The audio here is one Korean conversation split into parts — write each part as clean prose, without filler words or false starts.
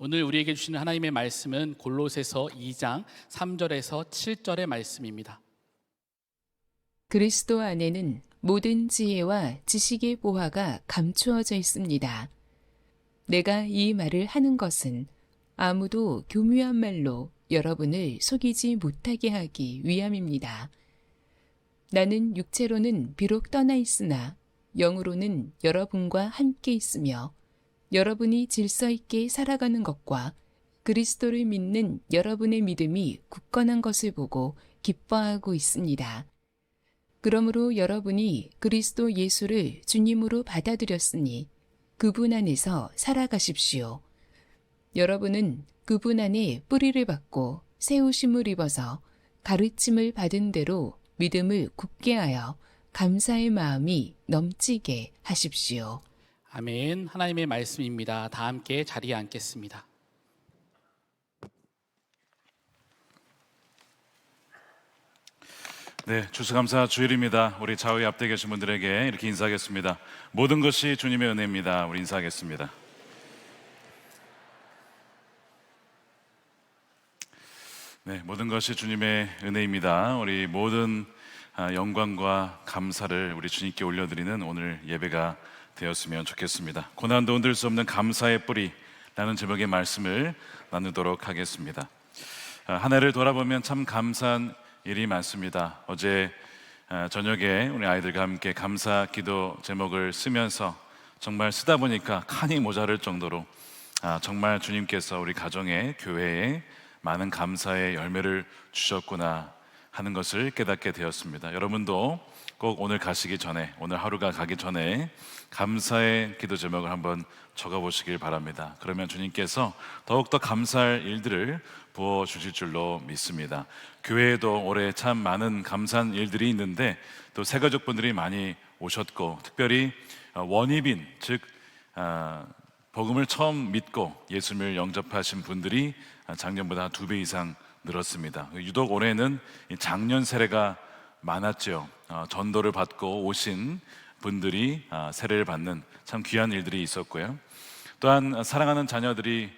오늘 우리에게 주시는 하나님의 말씀은 골로새서 2장 3절에서 7절의 말씀입니다. 그리스도 안에는 모든 지혜와 지식의 보화가 감추어져 있습니다. 내가 이 말을 하는 것은 아무도 교묘한 말로 여러분을 속이지 못하게 하기 위함입니다. 나는 육체로는 비록 떠나 있으나 영으로는 여러분과 함께 있으며 여러분이 질서 있게 살아가는 것과 그리스도를 믿는 여러분의 믿음이 굳건한 것을 보고 기뻐하고 있습니다. 그러므로 여러분이 그리스도 예수를 주님으로 받아들였으니 그분 안에서 살아가십시오. 여러분은 그분 안에 뿌리를 받고 세우심을 입어서 가르침을 받은 대로 믿음을 굳게 하여 감사의 마음이 넘치게 하십시오. 아멘. 하나님의 말씀입니다. 다 함께 자리에 앉겠습니다. 네, 추수감사 주일입니다. 우리 좌우에 앞에 계신 분들에게 이렇게 인사하겠습니다. 모든 것이 주님의 은혜입니다. 우리 인사하겠습니다. 네, 모든 것이 주님의 은혜입니다. 우리 모든 영광과 감사를 우리 주님께 올려드리는 오늘 예배가 되었으면 좋겠습니다. 고난도 흔들 수 없는 감사의 뿌리라는 제목의 말씀을 나누도록 하겠습니다. 한 해를 돌아보면 참 감사한 일이 많습니다. 어제 저녁에 우리 아이들과 함께 감사 기도 제목을 쓰면서 정말 쓰다 보니까 칸이 모자랄 정도로 정말 주님께서 우리 가정에, 교회에 많은 감사의 열매를 주셨구나 하는 것을 깨닫게 되었습니다. 여러분도 꼭 오늘 가시기 전에, 오늘 하루가 가기 전에 감사의 기도 제목을 한번 적어보시길 바랍니다. 그러면 주님께서 더욱더 감사할 일들을 부어주실 줄로 믿습니다. 교회에도 올해 참 많은 감사한 일들이 있는데 또 새가족분들이 많이 오셨고, 특별히 원입인, 즉 복음을 처음 믿고 예수님을 영접하신 분들이 작년보다 2배 이상 늘었습니다. 유독 올해는 작년 세례가 많았죠. 전도를 받고 오신 분들이 세례를 받는 참 귀한 일들이 있었고요. 또한 사랑하는 자녀들이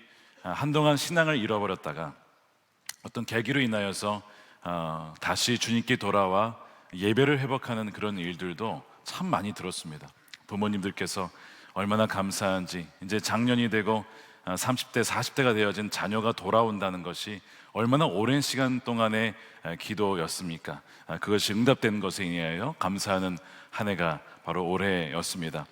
한동안 신앙을 잃어버렸다가 어떤 계기로 인하여서 다시 주님께 돌아와 예배를 회복하는 그런 일들도 참 많이 들었습니다. 부모님들께서 얼마나 감사한지, 이제 작년이 되고 30대, 40대가 되어진 자녀가 돌아온다는 것이 얼마나 오랜 시간 동안의 기도였습니까? 그것이 응답된 것에 인하여 감사하는 한 해가 바로 올해였습니다.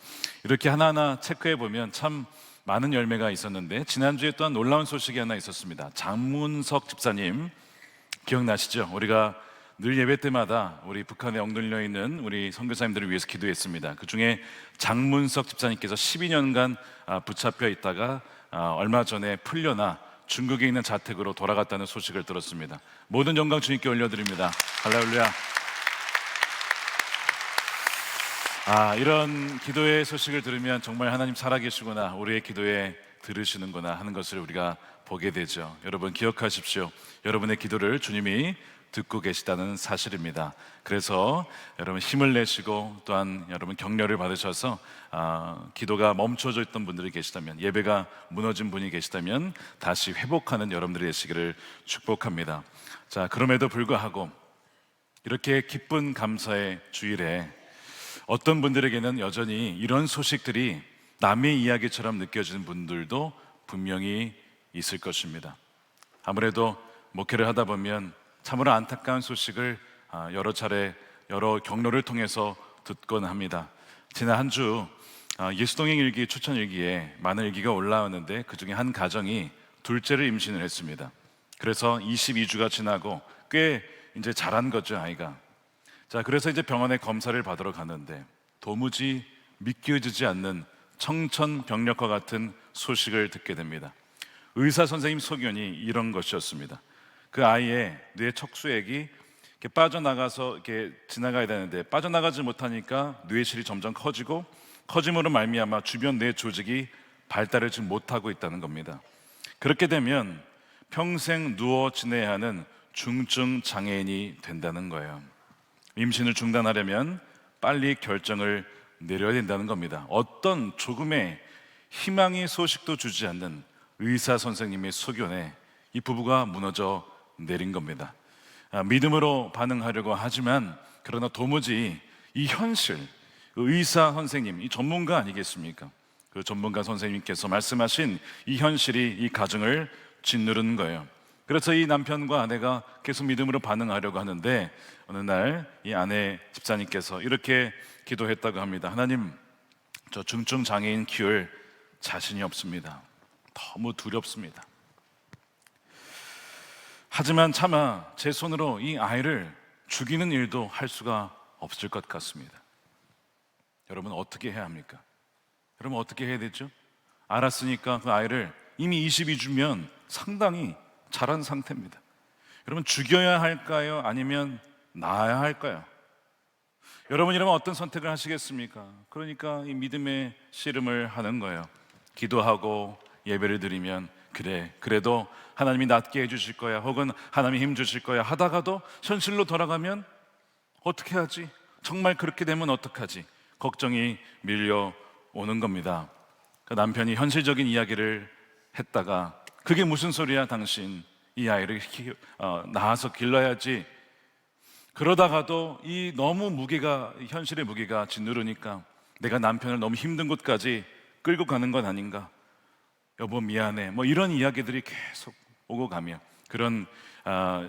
이렇게 하나하나 체크해 보면 참 많은 열매가 있었는데, 지난주에 또한 놀라운 소식이 하나 있었습니다. 장문석 집사님 기억나시죠? 우리가 늘 예배 때마다 우리 북한에 억눌려 있는 우리 선교사님들을 위해서 기도했습니다. 그 중에 장문석 집사님께서 12년간 붙잡혀 있다가 얼마 전에 풀려나 중국에 있는 자택으로 돌아갔다는 소식을 들었습니다. 모든 영광 주님께 올려드립니다. 할렐루야. 이런 기도의 소식을 들으면 정말 하나님 살아계시구나, 우리의 기도에 들으시는구나 하는 것을 우리가 보게 되죠. 여러분 기억하십시오. 여러분의 기도를 주님이 듣고 계시다는 사실입니다. 그래서 여러분 힘을 내시고, 또한 여러분 격려를 받으셔서 기도가 멈춰져 있던 분들이 계시다면, 예배가 무너진 분이 계시다면 다시 회복하는 여러분들이 되시기를 축복합니다. 자, 그럼에도 불구하고 이렇게 기쁜 감사의 주일에 어떤 분들에게는 여전히 이런 소식들이 남의 이야기처럼 느껴지는 분들도 분명히 있을 것입니다. 아무래도 목회를 하다 보면 참으로 안타까운 소식을 여러 차례 여러 경로를 통해서 듣곤 합니다. 지난 한 주 예수동행 일기 추천 일기에 많은 일기가 올라왔는데, 그 중에 한 가정이 둘째를 임신을 했습니다. 그래서 22주가 지나고 꽤 이제 자란 거죠, 아이가. 자, 그래서 이제 병원에 검사를 받으러 갔는데 도무지 믿겨지지 않는 청천벽력과 같은 소식을 듣게 됩니다. 의사 선생님 소견이 이런 것이었습니다. 그 아이의 뇌 척수액이 이렇게 빠져나가서 이렇게 지나가야 되는데 빠져나가지 못하니까 뇌실이 점점 커지고, 커짐으로 말미암아 주변 뇌 조직이 발달을 지금 못하고 있다는 겁니다. 그렇게 되면 평생 누워 지내야 하는 중증 장애인이 된다는 거예요. 임신을 중단하려면 빨리 결정을 내려야 된다는 겁니다. 어떤 조금의 희망의 소식도 주지 않는 의사 선생님의 소견에 이 부부가 무너져 내린 겁니다. 믿음으로 반응하려고 하지만 그러나 도무지 이 현실, 의사 선생님, 이 전문가 아니겠습니까? 그 전문가 선생님께서 말씀하신 이 현실이 이 가정을 짓누르는 거예요. 그래서 이 남편과 아내가 계속 믿음으로 반응하려고 하는데 어느 날 이 아내 집사님께서 이렇게 기도했다고 합니다. 하나님, 저 중증 장애인 키울 자신이 없습니다. 너무 두렵습니다. 하지만 차마 제 손으로 이 아이를 죽이는 일도 할 수가 없을 것 같습니다. 여러분 어떻게 해야 합니까? 여러분 어떻게 해야 되죠? 알았으니까 그 아이를 이미 22주면 상당히 자란 상태입니다. 여러분 죽여야 할까요? 아니면 낳아야 할까요? 여러분이라면 어떤 선택을 하시겠습니까? 그러니까 이 믿음의 씨름을 하는 거예요. 기도하고 예배를 드리면 그래, 그래도 하나님이 낫게 해주실 거야, 혹은 하나님이 힘 주실 거야 하다가도 현실로 돌아가면 어떻게 하지? 정말 그렇게 되면 어떡하지? 걱정이 밀려오는 겁니다. 그 남편이 현실적인 이야기를 했다가 그게 무슨 소리야 당신, 이 아이를 낳아서 길러야지. 그러다가도 이 너무 무게가, 현실의 무게가 짓누르니까 내가 남편을 너무 힘든 곳까지 끌고 가는 건 아닌가, 여보 미안해, 뭐 이런 이야기들이 계속 오고 가며 그런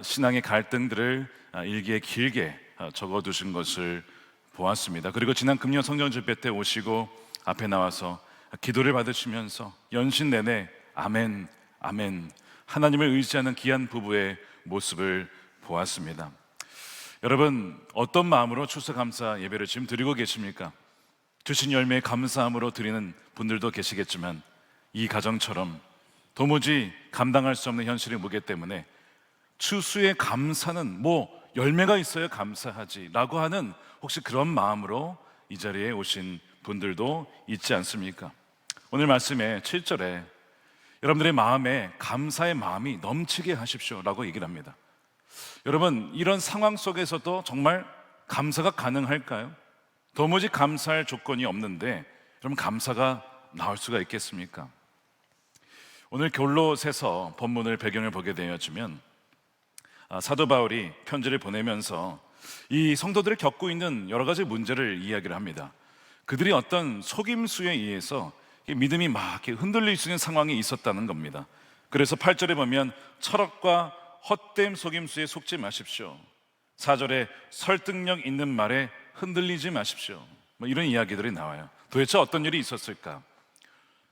신앙의 갈등들을 일기에 길게 적어두신 것을 보았습니다. 그리고 지난 금요 성령 집회 때 오시고 앞에 나와서 기도를 받으시면서 연신 내내 아멘, 아멘, 하나님을 의지하는 귀한 부부의 모습을 보았습니다. 여러분 어떤 마음으로 추수감사 예배를 지금 드리고 계십니까? 주신 열매에 감사함으로 드리는 분들도 계시겠지만 이 가정처럼 도무지 감당할 수 없는 현실의 무게 때문에 추수의 감사는 뭐 열매가 있어야 감사하지 라고 하는 혹시 그런 마음으로 이 자리에 오신 분들도 있지 않습니까? 오늘 말씀의 7절에 여러분들의 마음에 감사의 마음이 넘치게 하십시오 라고 얘기를 합니다. 여러분 이런 상황 속에서도 정말 감사가 가능할까요? 도무지 감사할 조건이 없는데 여러분 감사가 나올 수가 있겠습니까? 오늘 골로새서 본문을 배경을 보게 되어지면 사도 바울이 편지를 보내면서 이 성도들이 겪고 있는 여러 가지 문제를 이야기를 합니다. 그들이 어떤 속임수에 의해서 믿음이 막 이렇게 흔들릴 수 있는 상황이 있었다는 겁니다. 그래서 8절에 보면 철학과 헛된 속임수에 속지 마십시오. 4절에 설득력 있는 말에 흔들리지 마십시오. 뭐 이런 이야기들이 나와요. 도대체 어떤 일이 있었을까?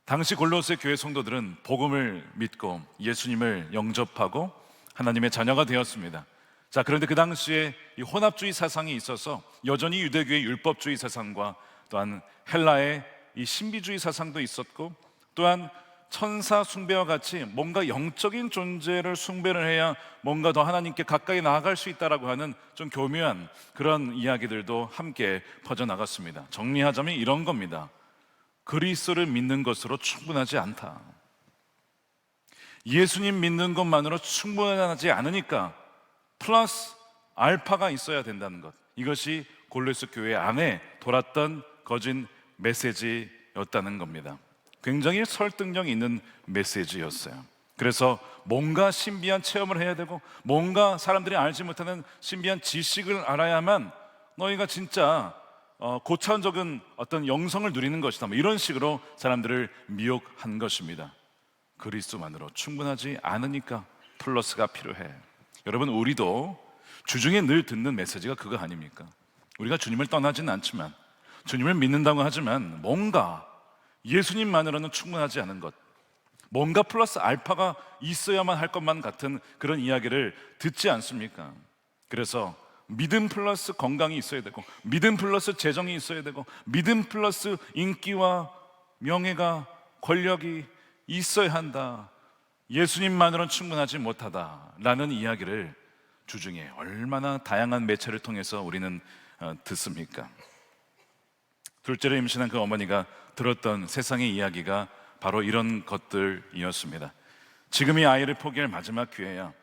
당시 골로새 교회 성도들은 복음을 믿고 예수님을 영접하고 하나님의 자녀가 되었습니다. 자, 그런데 그 당시에 이 혼합주의 사상이 있어서 여전히 유대교의 율법주의 사상과 또한 헬라의 이 신비주의 사상도 있었고 또한 천사 숭배와 같이 뭔가 영적인 존재를 숭배를 해야 뭔가 더 하나님께 가까이 나아갈 수 있다라고 하는 좀 교묘한 그런 이야기들도 함께 퍼져나갔습니다. 정리하자면 이런 겁니다. 그리스도를 믿는 것으로 충분하지 않다. 예수님 믿는 것만으로 충분하지 않으니까 플러스 알파가 있어야 된다는 것, 이것이 골로새 교회 안에 돌았던 거짓 메시지였다는 겁니다. 굉장히 설득력 있는 메시지였어요. 그래서 뭔가 신비한 체험을 해야 되고 뭔가 사람들이 알지 못하는 신비한 지식을 알아야만 너희가 진짜 고차원적인 어떤 영성을 누리는 것이다, 뭐 이런 식으로 사람들을 미혹한 것입니다. 그리스도만으로 충분하지 않으니까 플러스가 필요해. 여러분 우리도 주중에 늘 듣는 메시지가 그거 아닙니까? 우리가 주님을 떠나지는 않지만 주님을 믿는다고 하지만 뭔가 예수님만으로는 충분하지 않은 것, 뭔가 플러스 알파가 있어야만 할 것만 같은 그런 이야기를 듣지 않습니까? 그래서 믿음 플러스 건강이 있어야 되고 믿음 플러스 재정이 있어야 되고 믿음 플러스 인기와 명예가 권력이 있어야 한다, 예수님만으로는 충분하지 못하다라는 이야기를 주중에 얼마나 다양한 매체를 통해서 우리는 듣습니까? 둘째를 임신한 그 어머니가 들었던 세상의 이야기가 바로 이런 것들이었습니다. 지금이 아이를 포기할 마지막 기회야.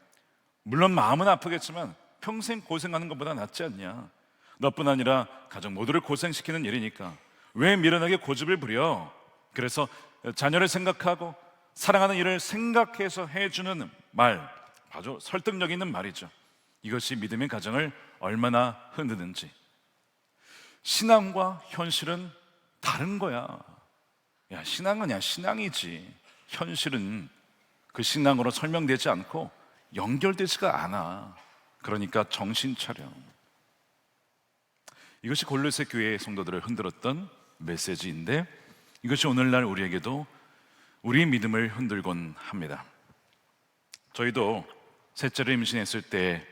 물론 마음은 아프겠지만 평생 고생하는 것보다 낫지 않냐. 너뿐 아니라 가족 모두를 고생시키는 일이니까 왜 미련하게 고집을 부려. 그래서 자녀를 생각하고 사랑하는 이를 생각해서 해주는 말, 아주 설득력 있는 말이죠. 이것이 믿음의 가정을 얼마나 흔드는지. 신앙과 현실은 다른 거야. 야, 신앙은 그냥 신앙이지. 현실은 그 신앙으로 설명되지 않고 연결되지가 않아. 그러니까 정신 차려. 이것이 골로새 교회의 성도들을 흔들었던 메시지인데, 이것이 오늘날 우리에게도 우리의 믿음을 흔들곤 합니다. 저희도 셋째를 임신했을 때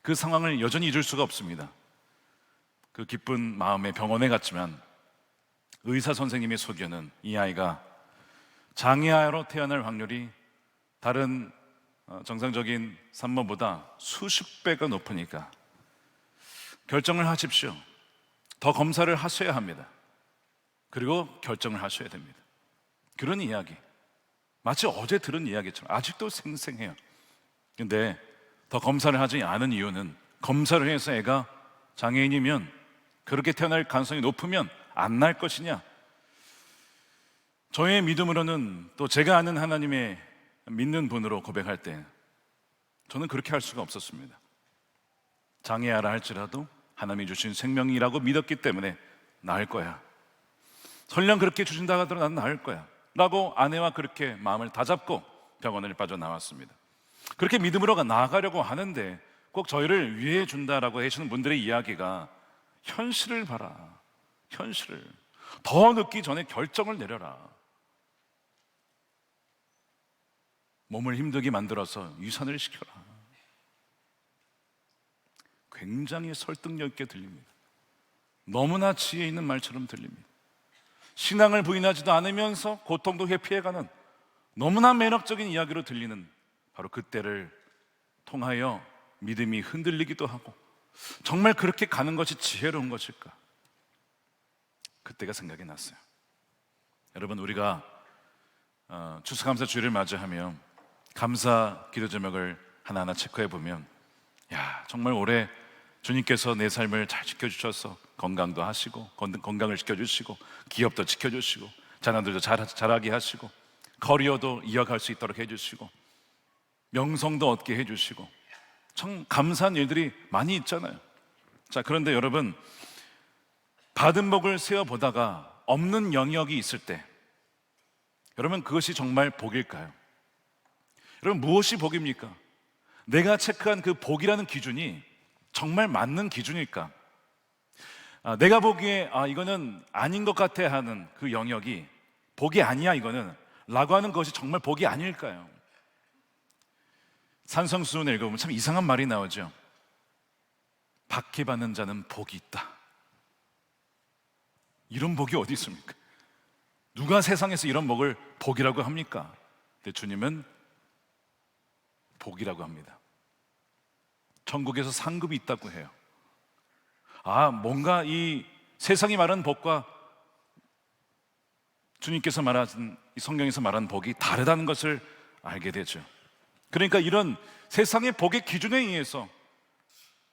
그 상황을 여전히 잊을 수가 없습니다. 그 기쁜 마음에 병원에 갔지만 의사 선생님이 소견은 이 아이가 장애아로 태어날 확률이 다른 정상적인 산모보다 수십 배가 높으니까 결정을 하십시오. 더 검사를 하셔야 합니다. 그리고 결정을 하셔야 됩니다. 그런 이야기, 마치 어제 들은 이야기처럼 아직도 생생해요. 근데 더 검사를 하지 않은 이유는, 검사를 해서 애가 장애인이면, 그렇게 태어날 가능성이 높으면 안 날 것이냐? 저의 믿음으로는, 또 제가 아는 하나님의 믿는 분으로 고백할 때 저는 그렇게 할 수가 없었습니다. 장애아라 할지라도 하나님이 주신 생명이라고 믿었기 때문에 나을 거야. 설령 그렇게 주신다 하더라도 난 나을 거야 라고 아내와 그렇게 마음을 다잡고 병원을 빠져나왔습니다. 그렇게 믿음으로 나아가려고 하는데 꼭 저희를 위해 준다라고 해주는 분들의 이야기가, 현실을 봐라, 현실을 더 늦기 전에 결정을 내려라. 몸을 힘들게 만들어서 유산을 시켜라. 굉장히 설득력 있게 들립니다. 너무나 지혜 있는 말처럼 들립니다. 신앙을 부인하지도 않으면서 고통도 회피해가는 너무나 매력적인 이야기로 들리는 바로 그때를 통하여 믿음이 흔들리기도 하고, 정말 그렇게 가는 것이 지혜로운 것일까? 그때가 생각이 났어요. 여러분, 우리가 추수감사 주일을 맞이하며 감사 기도 제목을 하나하나 체크해 보면, 야, 정말 올해 주님께서 내 삶을 잘 지켜주셔서 건강도 하시고, 건강을 지켜주시고, 기업도 지켜주시고, 자녀들도 잘하게 하시고, 커리어도 이어갈 수 있도록 해주시고, 명성도 얻게 해주시고, 참 감사한 일들이 많이 있잖아요. 자, 그런데 여러분, 받은 복을 세어보다가 없는 영역이 있을 때, 여러분, 그것이 정말 복일까요? 여러분, 무엇이 복입니까? 내가 체크한 그 복이라는 기준이 정말 맞는 기준일까? 내가 보기에 이거는 아닌 것 같아 하는 그 영역이 복이 아니야 이거는 라고 하는 것이 정말 복이 아닐까요? 산성수훈을 읽어보면 참 이상한 말이 나오죠. 박해받는 자는 복이 있다. 이런 복이 어디 있습니까? 누가 세상에서 이런 복을 복이라고 합니까? 근데 주님은 복이라고 합니다. 천국에서 상급이 있다고 해요. 뭔가 이 세상이 말하는 복과 주님께서 말하신 이 성경에서 말하는 복이 다르다는 것을 알게 되죠. 그러니까 이런 세상의 복의 기준에 의해서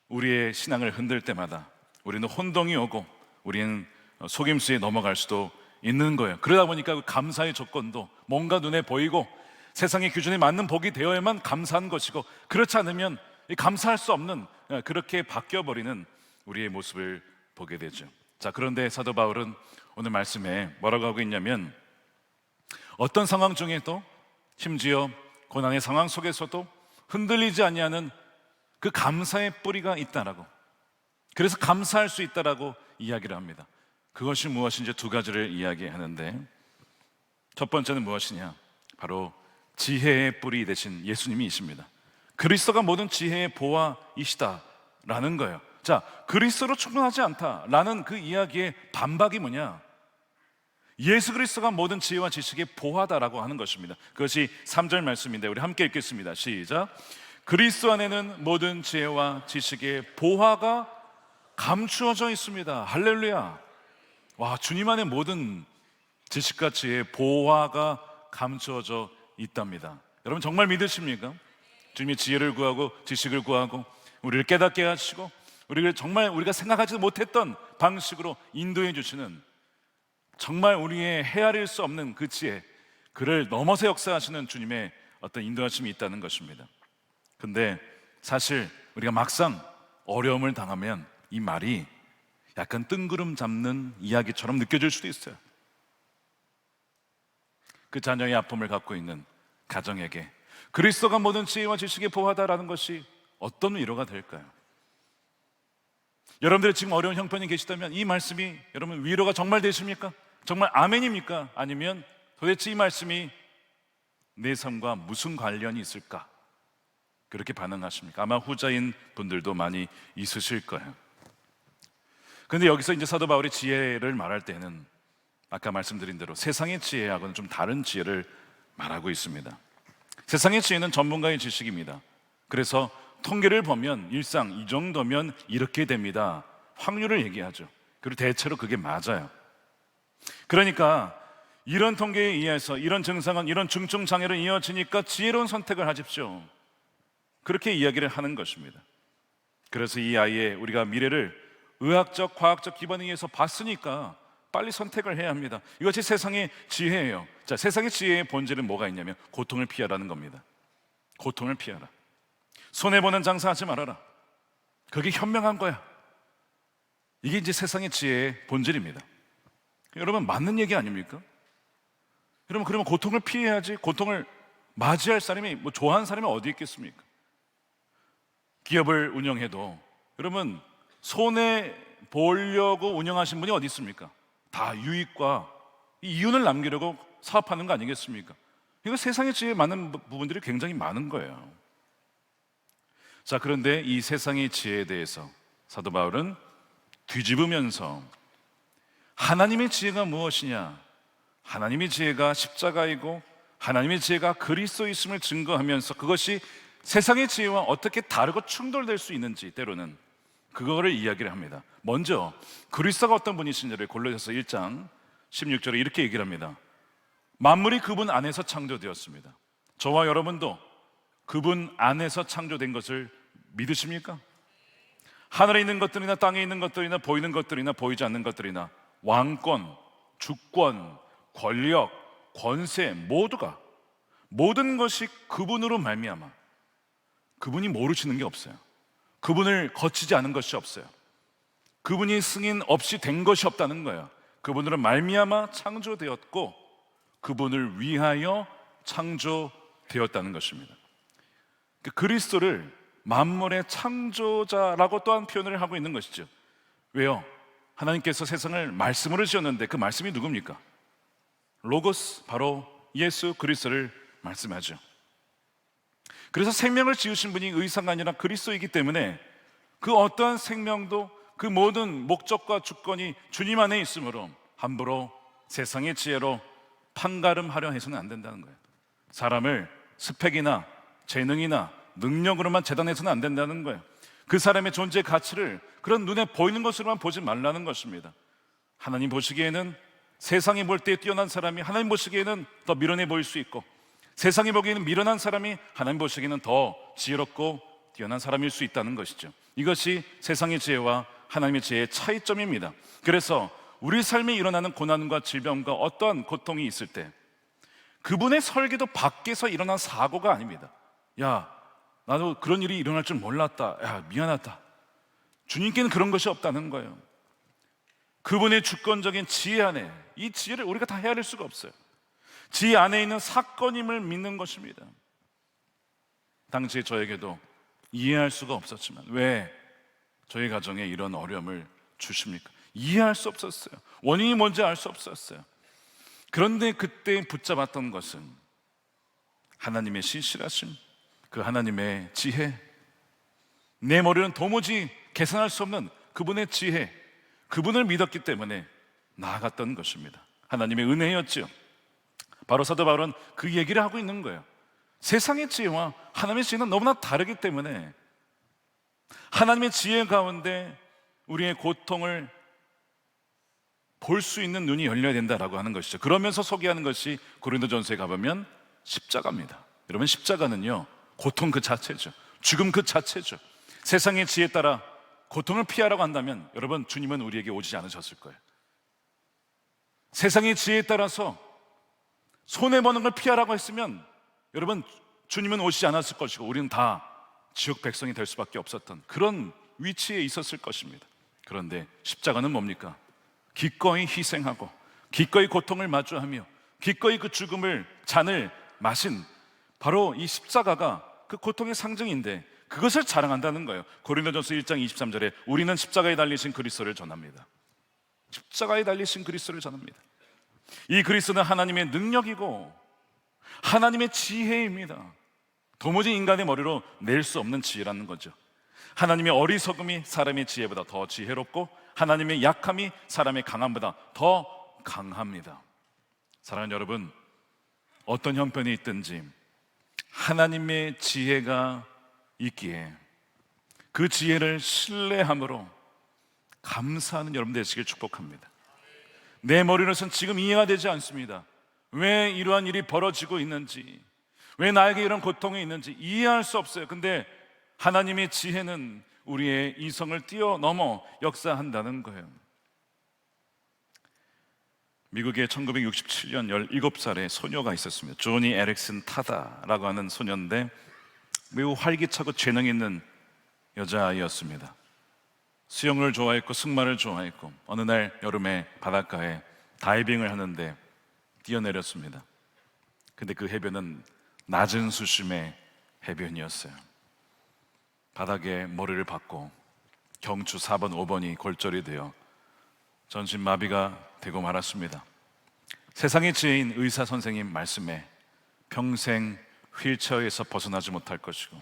우리의 신앙을 흔들 때마다 우리는 혼동이 오고 우리는 속임수에 넘어갈 수도 있는 거예요. 그러다 보니까 그 감사의 조건도 뭔가 눈에 보이고 세상의 기준에 맞는 복이 되어야만 감사한 것이고, 그렇지 않으면 감사할 수 없는, 그렇게 바뀌어버리는 우리의 모습을 보게 되죠. 자, 그런데 사도 바울은 오늘 말씀에 뭐라고 하고 있냐면, 어떤 상황 중에도, 심지어 고난의 상황 속에서도 흔들리지 아니하는 그 감사의 뿌리가 있다라고, 그래서 감사할 수 있다라고 이야기를 합니다. 그것이 무엇인지 두 가지를 이야기하는데, 첫 번째는 무엇이냐? 바로 지혜의 뿌리 되신 예수님이십니다. 그리스도가 모든 지혜의 보화이시다라는 거예요. 자, 그리스도로 충분하지 않다라는 그 이야기의 반박이 뭐냐? 예수 그리스도가 모든 지혜와 지식의 보화다라고 하는 것입니다. 그것이 3절 말씀인데 우리 함께 읽겠습니다. 시작. 그리스도 안에는 모든 지혜와 지식의 보화가 감추어져 있습니다. 할렐루야. 와, 주님 안에 모든 지식과 지혜의 보화가 감추어져 있답니다. 여러분 정말 믿으십니까? 주님의 지혜를 구하고 지식을 구하고 우리를 깨닫게 하시고 우리를 정말 우리가 생각하지도 못했던 방식으로 인도해 주시는, 정말 우리의 헤아릴 수 없는 그 지혜, 그를 넘어서 역사하시는 주님의 어떤 인도하심이 있다는 것입니다. 근데 사실 우리가 막상 어려움을 당하면 이 말이 약간 뜬구름 잡는 이야기처럼 느껴질 수도 있어요. 그 자녀의 아픔을 갖고 있는 가정에게 그리스도가 모든 지혜와 지식에 보하다라는 것이 어떤 위로가 될까요? 여러분들이 지금 어려운 형편이 계시다면 이 말씀이 여러분 위로가 정말 되십니까? 정말 아멘입니까? 아니면 도대체 이 말씀이 내 삶과 무슨 관련이 있을까? 그렇게 반응하십니까? 아마 후자인 분들도 많이 있으실 거예요. 그런데 여기서 이제 사도 바울이 지혜를 말할 때는 아까 말씀드린 대로 세상의 지혜하고는 좀 다른 지혜를 말하고 있습니다. 세상의 지혜는 전문가의 지식입니다. 그래서 통계를 보면 일상 이 정도면 이렇게 됩니다. 확률을 얘기하죠. 그리고 대체로 그게 맞아요. 그러니까 이런 통계에 의해서 이런 증상은 이런 중증 장애로 이어지니까 지혜로운 선택을 하십시오. 그렇게 이야기를 하는 것입니다. 그래서 이 아이의 우리가 미래를 의학적, 과학적 기반에 의해서 봤으니까 빨리 선택을 해야 합니다. 이것이 세상의 지혜예요. 자, 세상의 지혜의 본질은 뭐가 있냐면 고통을 피하라는 겁니다. 고통을 피하라. 손해보는 장사하지 말아라. 그게 현명한 거야. 이게 이제 세상의 지혜의 본질입니다. 여러분, 맞는 얘기 아닙니까? 여러분, 그러면 고통을 피해야지 고통을 맞이할 사람이 좋아하는 사람이 어디 있겠습니까? 기업을 운영해도 여러분 손해 보려고 운영하신 분이 어디 있습니까? 다 유익과 이윤을 남기려고 사업하는 거 아니겠습니까? 이거 세상의 지혜에 맞는 부분들이 굉장히 많은 거예요. 자, 그런데 이 세상의 지혜에 대해서 사도 바울은 뒤집으면서 하나님의 지혜가 무엇이냐? 하나님의 지혜가 십자가이고 하나님의 지혜가 그리스도에 있음을 증거하면서 그것이 세상의 지혜와 어떻게 다르고 충돌될 수 있는지 때로는 그거를 이야기를 합니다. 먼저 그리스도가 어떤 분이신지를 골로새서 1장 16절에 이렇게 얘기를 합니다. 만물이 그분 안에서 창조되었습니다. 저와 여러분도 그분 안에서 창조된 것을 믿으십니까? 하늘에 있는 것들이나 땅에 있는 것들이나 보이는 것들이나 보이지 않는 것들이나 왕권, 주권, 권력, 권세 모두가 모든 것이 그분으로 말미암아 그분이 모르시는 게 없어요. 그분을 거치지 않은 것이 없어요. 그분이 승인 없이 된 것이 없다는 거예요. 그분으로 말미암아 창조되었고 그분을 위하여 창조되었다는 것입니다. 그리스도를 만물의 창조자라고 또한 표현을 하고 있는 것이죠. 왜요? 하나님께서 세상을 말씀으로 지었는데 그 말씀이 누굽니까? 로고스, 바로 예수 그리스도를 말씀하죠. 그래서 생명을 지으신 분이 의사가 아니라 그리스도이기 때문에 그 어떠한 생명도 그 모든 목적과 주권이 주님 안에 있으므로 함부로 세상의 지혜로 판가름하려 해서는 안 된다는 거예요. 사람을 스펙이나 재능이나 능력으로만 재단해서는 안 된다는 거예요. 그 사람의 존재의 가치를 그런 눈에 보이는 것으로만 보지 말라는 것입니다. 하나님 보시기에는 세상이 볼 때 뛰어난 사람이 하나님 보시기에는 더 미련해 보일 수 있고 세상이 보기에는 미련한 사람이 하나님 보시기에는 더 지혜롭고 뛰어난 사람일 수 있다는 것이죠. 이것이 세상의 지혜와 하나님의 지혜의 차이점입니다. 그래서 우리 삶에 일어나는 고난과 질병과 어떠한 고통이 있을 때 그분의 설계도 밖에서 일어난 사고가 아닙니다. 야, 나도 그런 일이 일어날 줄 몰랐다. 야, 미안하다. 주님께는 그런 것이 없다는 거예요. 그분의 주권적인 지혜 안에 이 지혜를 우리가 다 헤아릴 수가 없어요. 지혜 안에 있는 사건임을 믿는 것입니다. 당시에 저에게도 이해할 수가 없었지만 왜 저희 가정에 이런 어려움을 주십니까? 이해할 수 없었어요. 원인이 뭔지 알 수 없었어요. 그런데 그때 붙잡았던 것은 하나님의 신실하심, 그 하나님의 지혜, 내 머리는 도무지 계산할 수 없는 그분의 지혜, 그분을 믿었기 때문에 나아갔던 것입니다. 하나님의 은혜였지요. 바로 사도 바울은 그 얘기를 하고 있는 거예요. 세상의 지혜와 하나님의 지혜는 너무나 다르기 때문에 하나님의 지혜 가운데 우리의 고통을 볼 수 있는 눈이 열려야 된다라고 하는 것이죠. 그러면서 소개하는 것이 고린도전서에 가보면 십자가입니다. 여러분, 십자가는요 고통 그 자체죠. 죽음 그 자체죠. 세상의 지혜에 따라 고통을 피하라고 한다면 여러분, 주님은 우리에게 오지 않으셨을 거예요. 세상의 지혜에 따라서 손해보는 걸 피하라고 했으면 여러분 주님은 오시지 않았을 것이고 우리는 다 지옥 백성이 될 수밖에 없었던 그런 위치에 있었을 것입니다. 그런데 십자가는 뭡니까? 기꺼이 희생하고 기꺼이 고통을 마주하며 기꺼이 그 죽음을 잔을 마신 바로 이 십자가가 그 고통의 상징인데 그것을 자랑한다는 거예요. 고린도전서 1장 23절에 우리는 십자가에 달리신 그리스도를 전합니다. 십자가에 달리신 그리스도를 전합니다. 이 그리스도는 하나님의 능력이고 하나님의 지혜입니다. 도무지 인간의 머리로 낼 수 없는 지혜라는 거죠. 하나님의 어리석음이 사람의 지혜보다 더 지혜롭고 하나님의 약함이 사람의 강함보다 더 강합니다. 사랑하는 여러분, 어떤 형편이 있든지 하나님의 지혜가 있기에 그 지혜를 신뢰함으로 감사하는 여러분 되시길 축복합니다. 내 머리로선 지금 이해가 되지 않습니다. 왜 이러한 일이 벌어지고 있는지, 왜 나에게 이런 고통이 있는지 이해할 수 없어요. 근데 하나님의 지혜는 우리의 이성을 뛰어넘어 역사한다는 거예요. 미국에 1967년 17살의 소녀가 있었습니다. 조니 에릭슨 타다라고 하는 소녀인데 매우 활기차고 재능 있는 여자아이였습니다. 수영을 좋아했고 승마를 좋아했고 어느 날 여름에 바닷가에 다이빙을 하는데 뛰어내렸습니다. 근데 그 해변은 낮은 수심의 해변이었어요. 바닥에 머리를 박고 경추 4번, 5번이 골절이 되어 전신마비가 되고 말았습니다. 세상의 지혜인 의사 선생님 말씀에 평생 휠체어에서 벗어나지 못할 것이고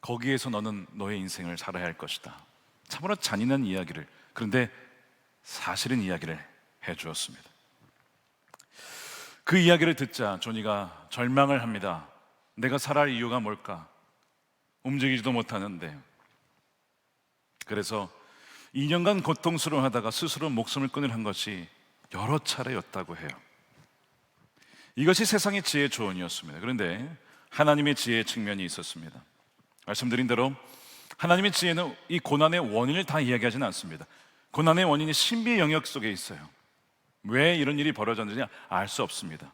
거기에서 너는 너의 인생을 살아야 할 것이다. 참으로 잔인한 이야기를, 그런데 사실은 이야기를 해주었습니다. 그 이야기를 듣자 조니가 절망을 합니다. 내가 살아갈 이유가 뭘까? 움직이지도 못하는데. 그래서 2년간 고통스러워하다가 스스로 목숨을 끊으려 한 것이 여러 차례였다고 해요. 이것이 세상의 지혜의 조언이었습니다. 그런데 하나님의 지혜의 측면이 있었습니다. 말씀드린 대로 하나님의 지혜는 이 고난의 원인을 다 이야기하지는 않습니다. 고난의 원인이 신비의 영역 속에 있어요. 왜 이런 일이 벌어졌는지 알 수 없습니다.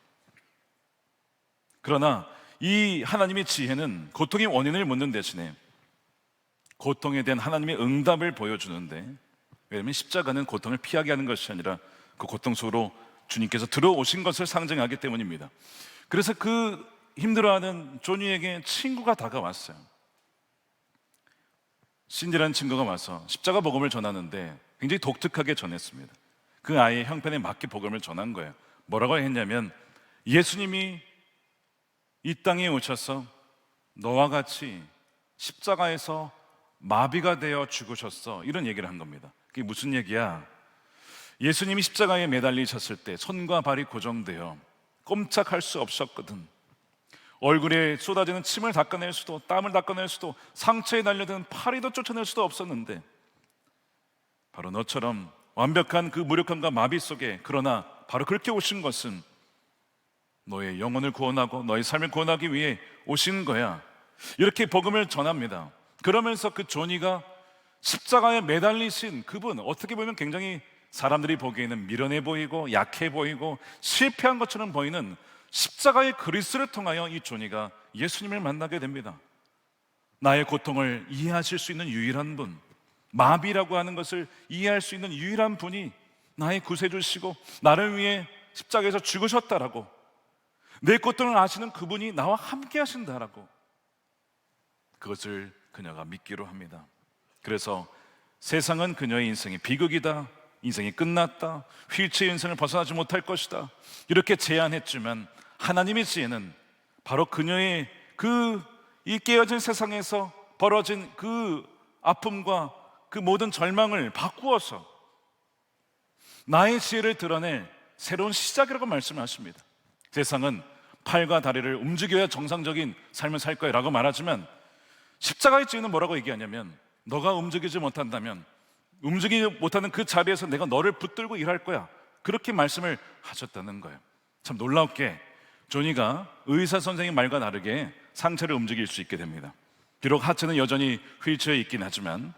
그러나 이 하나님의 지혜는 고통의 원인을 묻는 대신에 고통에 대한 하나님의 응답을 보여주는데, 왜냐하면 십자가는 고통을 피하게 하는 것이 아니라 그 고통 속으로 주님께서 들어오신 것을 상징하기 때문입니다. 그래서 그 힘들어하는 조니에게 친구가 다가왔어요. 신디라는 친구가 와서 십자가 복음을 전하는데 굉장히 독특하게 전했습니다. 그 아이의 형편에 맞게 복음을 전한 거예요. 뭐라고 했냐면, 예수님이 이 땅에 오셔서 너와 같이 십자가에서 마비가 되어 죽으셨어, 이런 얘기를 한 겁니다. 그게 무슨 얘기야? 예수님이 십자가에 매달리셨을 때 손과 발이 고정되어 꼼짝할 수 없었거든. 얼굴에 쏟아지는 침을 닦아낼 수도, 땀을 닦아낼 수도, 상처에 달려드는 파리도 쫓아낼 수도 없었는데, 바로 너처럼 완벽한 그 무력함과 마비 속에, 그러나 바로 그렇게 오신 것은 너의 영혼을 구원하고 너의 삶을 구원하기 위해 오신 거야. 이렇게 복음을 전합니다. 그러면서 그 조니가 십자가에 매달리신 그분, 어떻게 보면 굉장히 사람들이 보기에는 미련해 보이고 약해 보이고 실패한 것처럼 보이는 십자가의 그리스도를 통하여 이 조니가 예수님을 만나게 됩니다. 나의 고통을 이해하실 수 있는 유일한 분, 마비라고 하는 것을 이해할 수 있는 유일한 분이 나의 구세주시고 나를 위해 십자가에서 죽으셨다라고, 내 고통을 아시는 그분이 나와 함께 하신다라고, 그것을 그녀가 믿기로 합니다. 그래서 세상은 그녀의 인생이 비극이다, 인생이 끝났다, 휠체어 인생을 벗어나지 못할 것이다, 이렇게 제안했지만 하나님의 지혜는 바로 그녀의 이 깨어진 세상에서 벌어진 그 아픔과 그 모든 절망을 바꾸어서 나의 지혜를 드러낼 새로운 시작이라고 말씀하십니다. 세상은 팔과 다리를 움직여야 정상적인 삶을 살 거야 라고 말하지만, 십자가의 지혜는 뭐라고 얘기하냐면, 너가 움직이지 못한다면 움직이지 못하는 그 자리에서 내가 너를 붙들고 일할 거야, 그렇게 말씀을 하셨다는 거예요. 참 놀랍게 조니가 의사 선생님 말과 다르게 상체를 움직일 수 있게 됩니다. 비록 하체는 여전히 휠체어에 있긴 하지만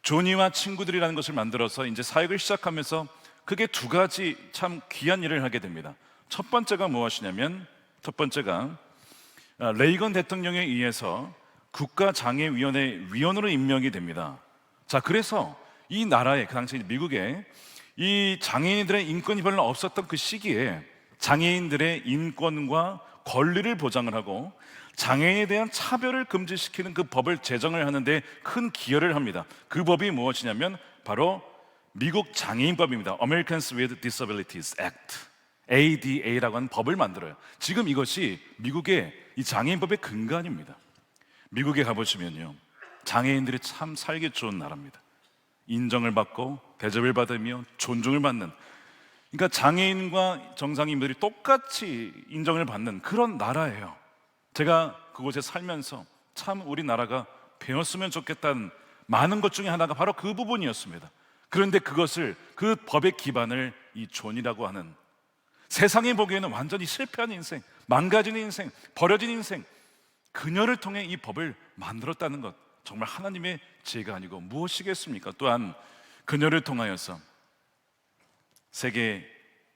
조니와 친구들이라는 것을 만들어서 이제 사역을 시작하면서 그게 두 가지 참 귀한 일을 하게 됩니다. 첫 번째가 무엇이냐면, 첫 번째가 레이건 대통령에 의해서 국가장애위원회 위원으로 임명이 됩니다. 자, 그래서 이 나라에, 그 당시 미국에 이 장애인들의 인권이 별로 없었던 그 시기에 장애인들의 인권과 권리를 보장을 하고 장애인에 대한 차별을 금지시키는 그 법을 제정을 하는데 큰 기여를 합니다. 그 법이 무엇이냐면 바로 미국 장애인법입니다. Americans with Disabilities Act, ADA라고 하는 법을 만들어요. 지금 이것이 미국의 이 장애인법의 근간입니다. 미국에 가보시면요, 장애인들이 참 살기 좋은 나라입니다. 인정을 받고 대접을 받으며 존중을 받는, 그러니까 장애인과 정상인들이 똑같이 인정을 받는 그런 나라예요. 제가 그곳에 살면서 참 우리나라가 배웠으면 좋겠다는 많은 것 중에 하나가 바로 그 부분이었습니다. 그런데 그것을, 그 법의 기반을 이 존이라고 하는, 세상이 보기에는 완전히 실패한 인생, 망가진 인생, 버려진 인생, 그녀를 통해 이 법을 만들었다는 것, 정말 하나님의 지혜가 아니고 무엇이겠습니까? 또한 그녀를 통하여서 세계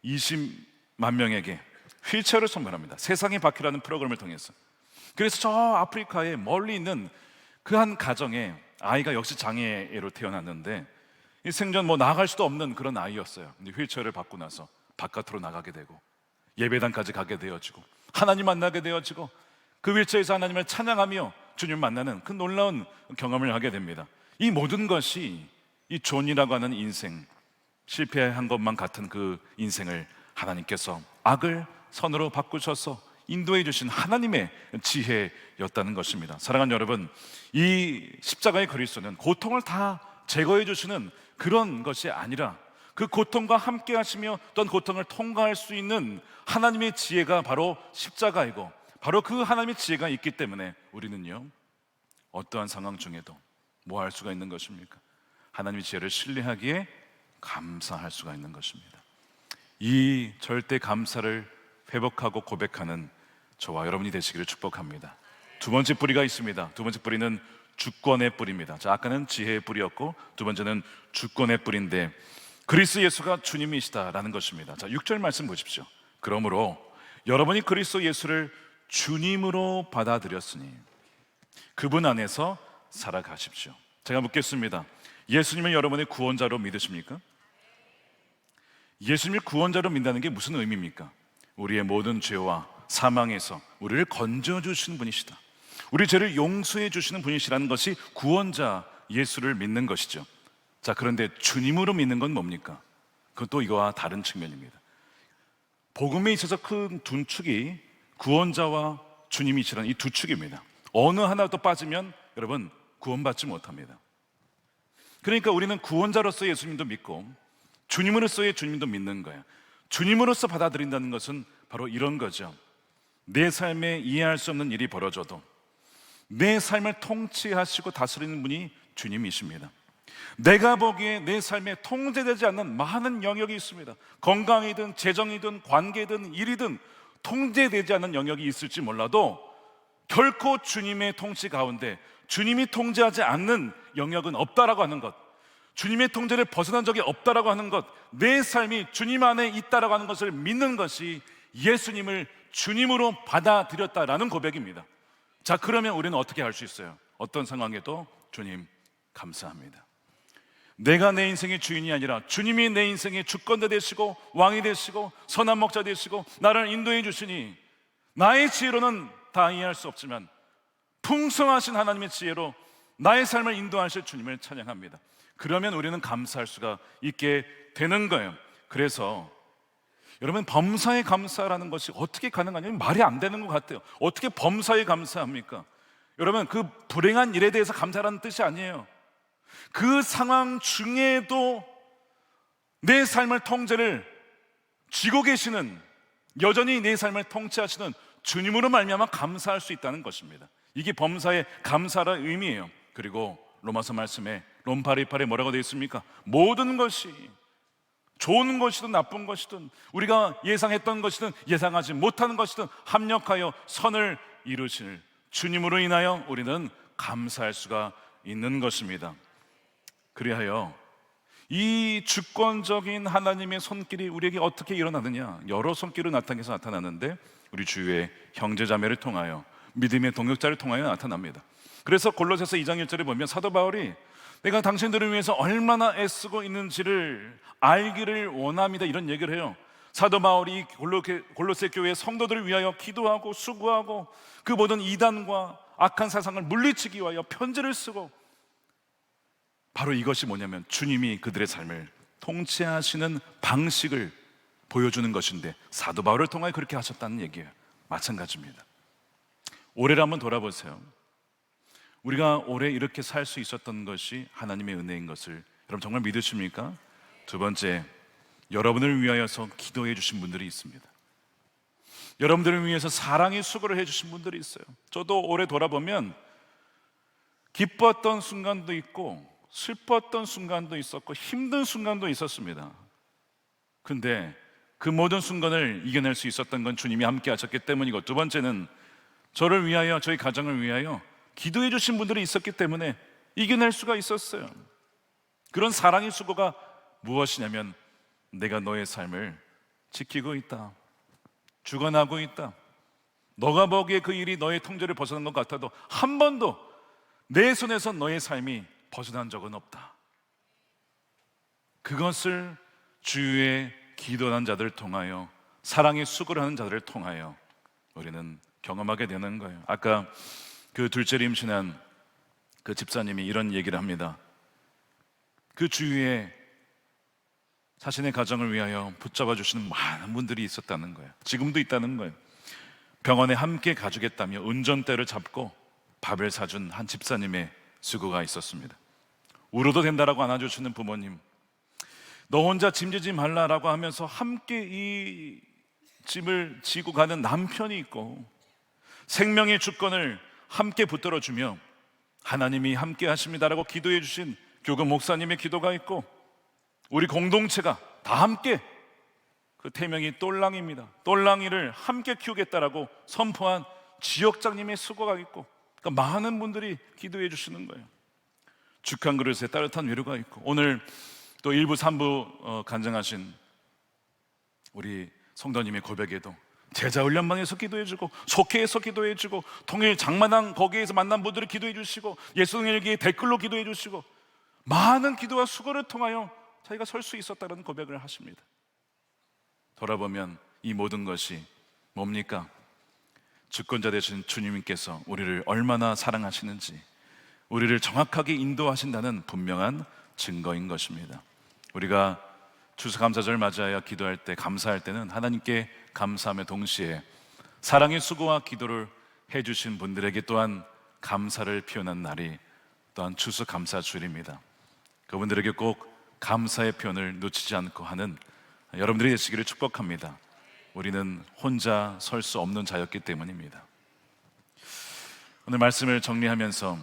20만 명에게 휠체어를 선물합니다. 세상의 바퀴라는 프로그램을 통해서. 그래서 저 아프리카에 멀리 있는 그 한 가정에 아이가 역시 장애로 태어났는데 이 생전 뭐 나갈 수도 없는 그런 아이였어요. 근데 휠체어를 받고 나서 바깥으로 나가게 되고 예배당까지 가게 되어지고 하나님 만나게 되어지고 그 휠체어에서 하나님을 찬양하며 주님 만나는 그 놀라운 경험을 하게 됩니다. 이 모든 것이 이 존이라고 하는 인생, 실패한 것만 같은 그 인생을 하나님께서 악을 선으로 바꾸셔서 인도해 주신 하나님의 지혜였다는 것입니다. 사랑하는 여러분, 이 십자가의 그리스도는 고통을 다 제거해 주시는 그런 것이 아니라 그 고통과 함께 하시며 또한 고통을 통과할 수 있는 하나님의 지혜가 바로 십자가이고, 바로 그 하나님의 지혜가 있기 때문에 우리는요, 어떠한 상황 중에도 뭐 할 수가 있는 것입니까? 하나님의 지혜를 신뢰하기에 감사할 수가 있는 것입니다. 이 절대 감사를 회복하고 고백하는 저와 여러분이 되시기를 축복합니다. 두 번째 뿌리가 있습니다. 두 번째 뿌리는 주권의 뿌리입니다. 자, 아까는 지혜의 뿌리였고 두 번째는 주권의 뿌리인데, 그리스도 예수가 주님이시다라는 것입니다. 자, 6절 말씀 보십시오. 그러므로 여러분이 그리스도 예수를 주님으로 받아들였으니 그분 안에서 살아가십시오. 제가 묻겠습니다. 예수님을 여러분의 구원자로 믿으십니까? 예수님을 구원자로 믿는다는 게 무슨 의미입니까? 우리의 모든 죄와 사망에서 우리를 건져주시는 분이시다, 우리 죄를 용서해 주시는 분이시라는 것이 구원자 예수를 믿는 것이죠. 자, 그런데 주님으로 믿는 건 뭡니까? 그것도 이거와 다른 측면입니다. 복음에 있어서 큰 두 축이 구원자와 주님이시라는 이 두 축입니다. 어느 하나도 빠지면 여러분 구원받지 못합니다. 그러니까 우리는 구원자로서 예수님도 믿고 주님으로서의 주님도 믿는 거예요. 주님으로서 받아들인다는 것은 바로 이런 거죠. 내 삶에 이해할 수 없는 일이 벌어져도 내 삶을 통치하시고 다스리는 분이 주님이십니다. 내가 보기에 내 삶에 통제되지 않는 많은 영역이 있습니다. 건강이든 재정이든 관계든 일이든 통제되지 않는 영역이 있을지 몰라도 결코 주님의 통치 가운데 주님이 통제하지 않는 영역은 없다라고 하는 것, 주님의 통제를 벗어난 적이 없다라고 하는 것, 내 삶이 주님 안에 있다라고 하는 것을 믿는 것이 예수님을 주님으로 받아들였다라는 고백입니다. 자, 그러면 우리는 어떻게 할 수 있어요? 어떤 상황에도 주님 감사합니다. 내가 내 인생의 주인이 아니라 주님이 내 인생의 주권자 되시고 왕이 되시고 선한 목자 되시고 나를 인도해 주시니 나의 지혜로는 다 이해할 수 없지만 풍성하신 하나님의 지혜로 나의 삶을 인도하실 주님을 찬양합니다. 그러면 우리는 감사할 수가 있게 되는 거예요. 그래서 여러분, 범사에 감사라는 것이 어떻게 가능하냐면 말이 안 되는 것 같아요. 어떻게 범사에 감사합니까? 여러분, 그 불행한 일에 대해서 감사라는 뜻이 아니에요. 그 상황 중에도 내 삶을 통제를 쥐고 계시는, 여전히 내 삶을 통치하시는 주님으로 말미암아 감사할 수 있다는 것입니다. 이게 범사의 감사라는 의미예요. 그리고 로마서 말씀에 롬 8:28에 뭐라고 되어 있습니까? 모든 것이 좋은 것이든 나쁜 것이든 우리가 예상했던 것이든 예상하지 못하는 것이든 합력하여 선을 이루실 주님으로 인하여 우리는 감사할 수가 있는 것입니다. 그리하여 이 주권적인 하나님의 손길이 우리에게 어떻게 일어나느냐? 여러 손길로 나타나서 나타나는데 우리 주위의 형제자매를 통하여, 믿음의 동역자를 통하여 나타납니다. 그래서 골로새서 2장 1절에 보면 사도 바울이 내가 당신들을 위해서 얼마나 애쓰고 있는지를 알기를 원합니다, 이런 얘기를 해요. 사도 바울이 골로새 교회 성도들을 위하여 기도하고 수고하고 그 모든 이단과 악한 사상을 물리치기 위하여 편지를 쓰고, 바로 이것이 뭐냐면 주님이 그들의 삶을 통치하시는 방식을 보여주는 것인데, 사도 바울을 통하여 그렇게 하셨다는 얘기예요. 마찬가지입니다. 올해를 한번 돌아보세요. 우리가 올해 이렇게 살 수 있었던 것이 하나님의 은혜인 것을 여러분 정말 믿으십니까? 두 번째, 여러분을 위하여서 기도해 주신 분들이 있습니다. 여러분들을 위해서 사랑의 수고를 해 주신 분들이 있어요. 저도 올해 돌아보면 기뻤던 순간도 있고 슬펐던 순간도 있었고 힘든 순간도 있었습니다. 근데 그 모든 순간을 이겨낼 수 있었던 건 주님이 함께 하셨기 때문이고, 두 번째는 저를 위하여, 저희 가정을 위하여 기도해 주신 분들이 있었기 때문에 이겨낼 수가 있었어요. 그런 사랑의 수고가 무엇이냐면, 내가 너의 삶을 지키고 있다, 주관하고 있다, 너가 보기에 그 일이 너의 통제를 벗어난 것 같아도 한 번도 내 손에서 너의 삶이 벗어난 적은 없다. 그것을 주의 기도하는 자들을 통하여, 사랑의 수고를 하는 자들을 통하여 우리는 경험하게 되는 거예요. 아까 그 둘째를 임신한 그 집사님이 이런 얘기를 합니다. 그 주위에 자신의 가정을 위하여 붙잡아 주시는 많은 분들이 있었다는 거예요. 지금도 있다는 거예요. 병원에 함께 가주겠다며 운전대를 잡고 밥을 사준 한 집사님의 수고가 있었습니다. 울어도 된다라고 안아주시는 부모님, 너 혼자 짐지지 말라라고 하면서 함께 이 짐을 지고 가는 남편이 있고, 생명의 주권을 함께 붙들어주며 하나님이 함께 하십니다라고 기도해 주신 교금 목사님의 기도가 있고, 우리 공동체가 다 함께, 그 태명이 똘랑이입니다, 똘랑이를 함께 키우겠다라고 선포한 지역장님의 수고가 있고, 그러니까 많은 분들이 기도해 주시는 거예요. 죽한 그릇에 따뜻한 위로가 있고, 오늘 또 1부 3부 간증하신 우리 성도님의 고백에도 제자 훈련방에서 기도해주고, 속회에서 기도해주고, 통일 장마당 거기에서 만난 분들을 기도해주시고, 예수일기에 댓글로 기도해주시고, 많은 기도와 수고를 통하여 자기가 설 수 있었다는 고백을 하십니다. 돌아보면 이 모든 것이 뭡니까? 주권자 되신 주님께서 우리를 얼마나 사랑하시는지, 우리를 정확하게 인도하신다는 분명한 증거인 것입니다. 우리가 추수감사절 맞이하여 기도할 때, 감사할 때는 하나님께 감사함의 동시에 사랑의 수고와 기도를 해주신 분들에게 또한 감사를 표현한 날이 또한 추수감사주일입니다. 그분들에게 꼭 감사의 표현을 놓치지 않고 하는 여러분들이 되시기를 축복합니다. 우리는 혼자 설 수 없는 자였기 때문입니다. 오늘 말씀을 정리하면서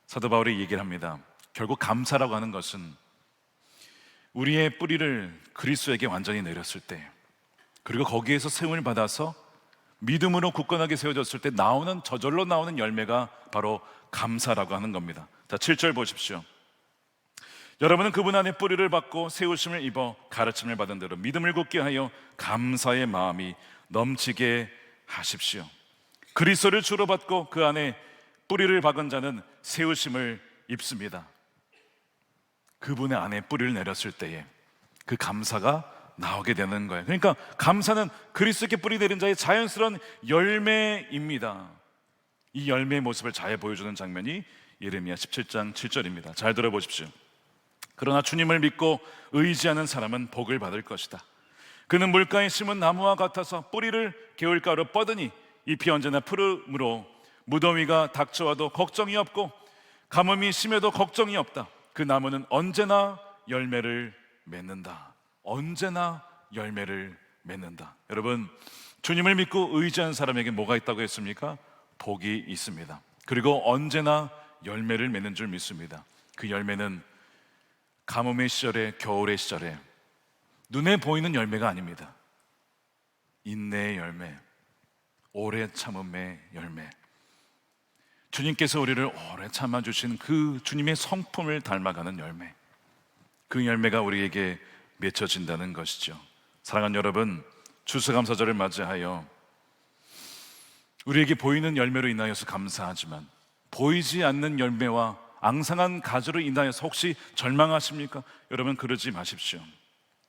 사도 바울이 얘기를 합니다. 결국 감사라고 하는 것은 우리의 뿌리를 그리스도에게 완전히 내렸을 때, 그리고 거기에서 세움을 받아서 믿음으로 굳건하게 세워졌을 때 나오는, 저절로 나오는 열매가 바로 감사라고 하는 겁니다. 자, 7절 보십시오. 여러분은 그분 안에 뿌리를 받고 세우심을 입어 가르침을 받은 대로 믿음을 굳게 하여 감사의 마음이 넘치게 하십시오. 그리스도를 주로 받고 그 안에 뿌리를 박은 자는 세우심을 입습니다. 그분의 안에 뿌리를 내렸을 때에 그 감사가 나오게 되는 거예요. 그러니까 감사는 그리스도께 뿌리 내린 자의 자연스러운 열매입니다. 이 열매의 모습을 잘 보여주는 장면이 예레미야 17장 7절입니다. 잘 들어보십시오. 그러나 주님을 믿고 의지하는 사람은 복을 받을 것이다. 그는 물가에 심은 나무와 같아서 뿌리를 개울가로 뻗으니 잎이 언제나 푸름으로 무더위가 닥쳐와도 걱정이 없고 가뭄이 심해도 걱정이 없다. 그 나무는 언제나 열매를 맺는다. 언제나 열매를 맺는다. 여러분, 주님을 믿고 의지하는 사람에게 뭐가 있다고 했습니까? 복이 있습니다. 그리고 언제나 열매를 맺는 줄 믿습니다. 그 열매는 가뭄의 시절에, 겨울의 시절에 눈에 보이는 열매가 아닙니다. 인내의 열매, 오래 참음의 열매, 주님께서 우리를 오래 참아주신 그 주님의 성품을 닮아가는 열매, 그 열매가 우리에게 맺혀진다는 것이죠. 사랑하는 여러분, 추수감사절을 맞이하여 우리에게 보이는 열매로 인하여서 감사하지만 보이지 않는 열매와 앙상한 가지로 인하여서 혹시 절망하십니까? 여러분, 그러지 마십시오.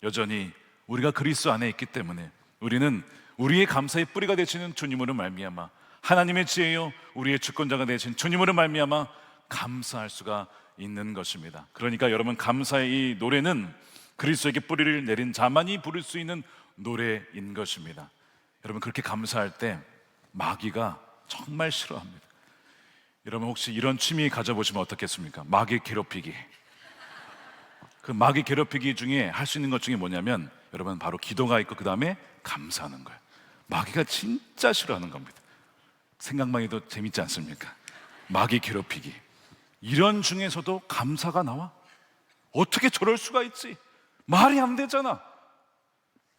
여전히 우리가 그리스도 안에 있기 때문에 우리는 우리의 감사의 뿌리가 되시는 주님으로 말미암아, 하나님의 지혜요 우리의 주권자가 되신 주님으로 말미암아 감사할 수가 있는 것입니다. 그러니까 여러분, 감사의 이 노래는 그리스도에게 뿌리를 내린 자만이 부를 수 있는 노래인 것입니다. 여러분, 그렇게 감사할 때 마귀가 정말 싫어합니다. 여러분, 혹시 이런 취미 가져보시면 어떻겠습니까? 마귀 괴롭히기. 그 마귀 괴롭히기 중에 할 수 있는 것 중에 뭐냐면, 여러분, 바로 기도가 있고 그 다음에 감사하는 거예요. 마귀가 진짜 싫어하는 겁니다. 생각만 해도 재밌지 않습니까? 마귀 괴롭히기. 이런 중에서도 감사가 나와? 어떻게 저럴 수가 있지? 말이 안 되잖아.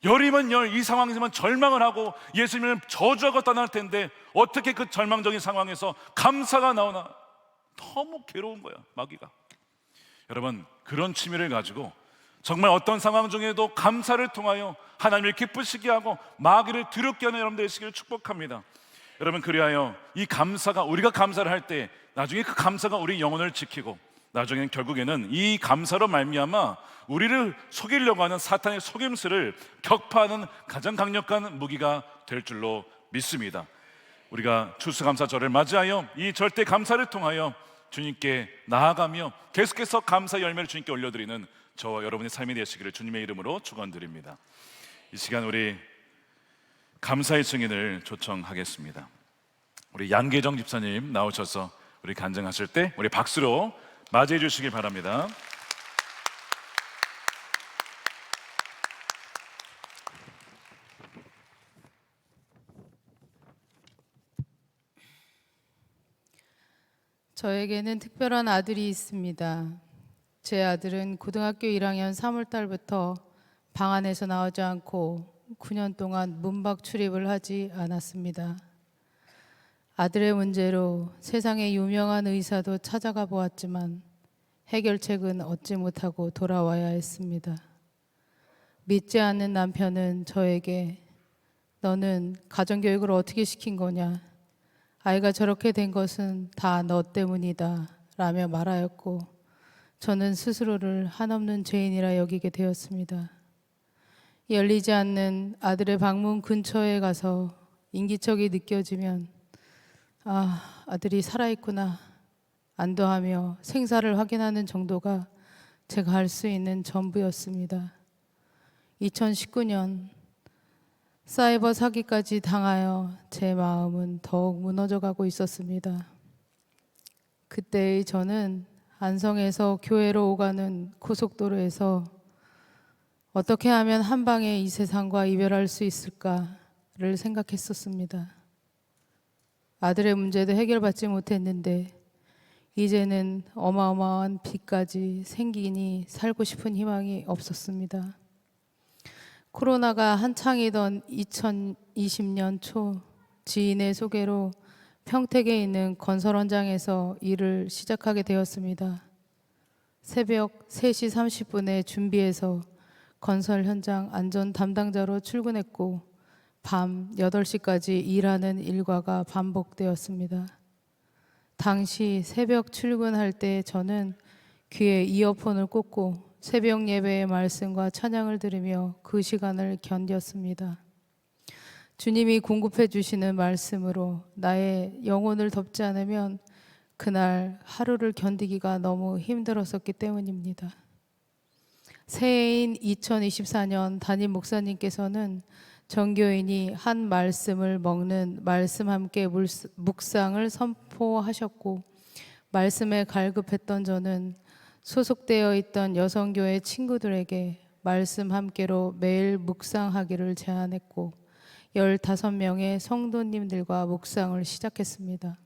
열이면 열, 이 상황에서만 절망을 하고 예수님을 저주하고 떠날 텐데 어떻게 그 절망적인 상황에서 감사가 나오나? 너무 괴로운 거야, 마귀가. 여러분, 그런 취미를 가지고 정말 어떤 상황 중에도 감사를 통하여 하나님을 기쁘시게 하고 마귀를 두렵게 하는 여러분들 되시기를 축복합니다. 여러분, 그리하여 이 감사가, 우리가 감사를 할 때 나중에 그 감사가 우리 영혼을 지키고 나중에는 결국에는 이 감사로 말미암아 우리를 속이려고 하는 사탄의 속임수를 격파하는 가장 강력한 무기가 될 줄로 믿습니다. 우리가 추수감사절을 맞이하여 이 절대 감사를 통하여 주님께 나아가며 계속해서 감사 열매를 주님께 올려드리는 저와 여러분의 삶이 되시기를 주님의 이름으로 축원드립니다. 이 시간 우리 감사의 증인을 초청하겠습니다. 우리 양계정 집사님 나오셔서 우리 간증하실 때 우리 박수로 맞이해 주시길 바랍니다. 저에게는 특별한 아들이 있습니다. 제 아들은 고등학교 1학년 3월 달부터 방 안에서 나오지 않고 9년 동안 문박 출입을 하지 않았습니다. 아들의 문제로 세상의 유명한 의사도 찾아가 보았지만 해결책은 얻지 못하고 돌아와야 했습니다. 믿지 않는 남편은 저에게 너는 가정교육을 어떻게 시킨 거냐? 아이가 저렇게 된 것은 다 너 때문이다 라며 말하였고 저는 스스로를 한없는 죄인이라 여기게 되었습니다. 열리지 않는 아들의 방문 근처에 가서 인기척이 느껴지면 아들이 살아있구나 안도하며 생사를 확인하는 정도가 제가 할 수 있는 전부였습니다. 2019년 사이버 사기까지 당하여 제 마음은 더욱 무너져가고 있었습니다. 그때의 저는 안성에서 교회로 오가는 고속도로에서 어떻게 하면 한 방에 이 세상과 이별할 수 있을까를 생각했었습니다. 아들의 문제도 해결받지 못했는데 이제는 어마어마한 빚까지 생기니 살고 싶은 희망이 없었습니다. 코로나가 한창이던 2020년 초 지인의 소개로 평택에 있는 건설 현장에서 일을 시작하게 되었습니다. 새벽 3시 30분에 준비해서 건설 현장 안전 담당자로 출근했고 밤 8시까지 일하는 일과가 반복되었습니다. 당시 새벽 출근할 때 저는 귀에 이어폰을 꽂고 새벽 예배의 말씀과 찬양을 들으며 그 시간을 견뎠습니다. 주님이 공급해 주시는 말씀으로 나의 영혼을 덮지 않으면 그날 하루를 견디기가 너무 힘들었었기 때문입니다. 새해인 2024년 담임 목사님께서는 전교인이 한 말씀을 먹는 말씀 함께 묵상을 선포하셨고 말씀에 갈급했던 저는 소속되어 있던 여성교회 친구들에게 말씀 함께로 매일 묵상하기를 제안했고 15명의 성도님들과 묵상을 시작했습니다.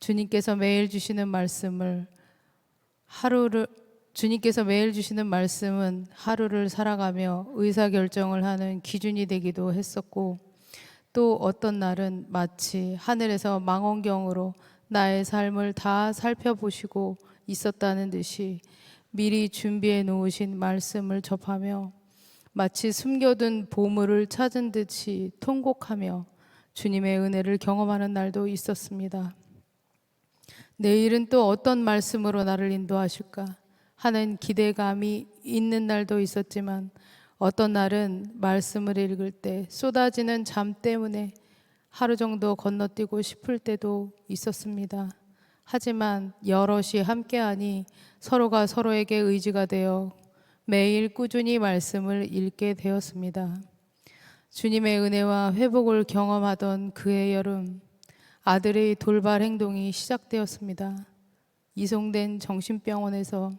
주님께서 매일 주시는 말씀은 하루를 살아가며 의사결정을 하는 기준이 되기도 했었고 또 어떤 날은 마치 하늘에서 망원경으로 나의 삶을 다 살펴보시고 있었다는 듯이 미리 준비해 놓으신 말씀을 접하며 마치 숨겨둔 보물을 찾은 듯이 통곡하며 주님의 은혜를 경험하는 날도 있었습니다. 내일은 또 어떤 말씀으로 나를 인도하실까 하는 기대감이 있는 날도 있었지만, 어떤 날은 말씀을 읽을 때 쏟아지는 잠 때문에 하루 정도 건너뛰고 싶을 때도 있었습니다. 하지만 여럿이 함께하니 서로가 서로에게 의지가 되어 매일 꾸준히 말씀을 읽게 되었습니다. 주님의 은혜와 회복을 경험하던 그해 여름, 아들의 돌발 행동이 시작되었습니다. 이송된 정신병원에서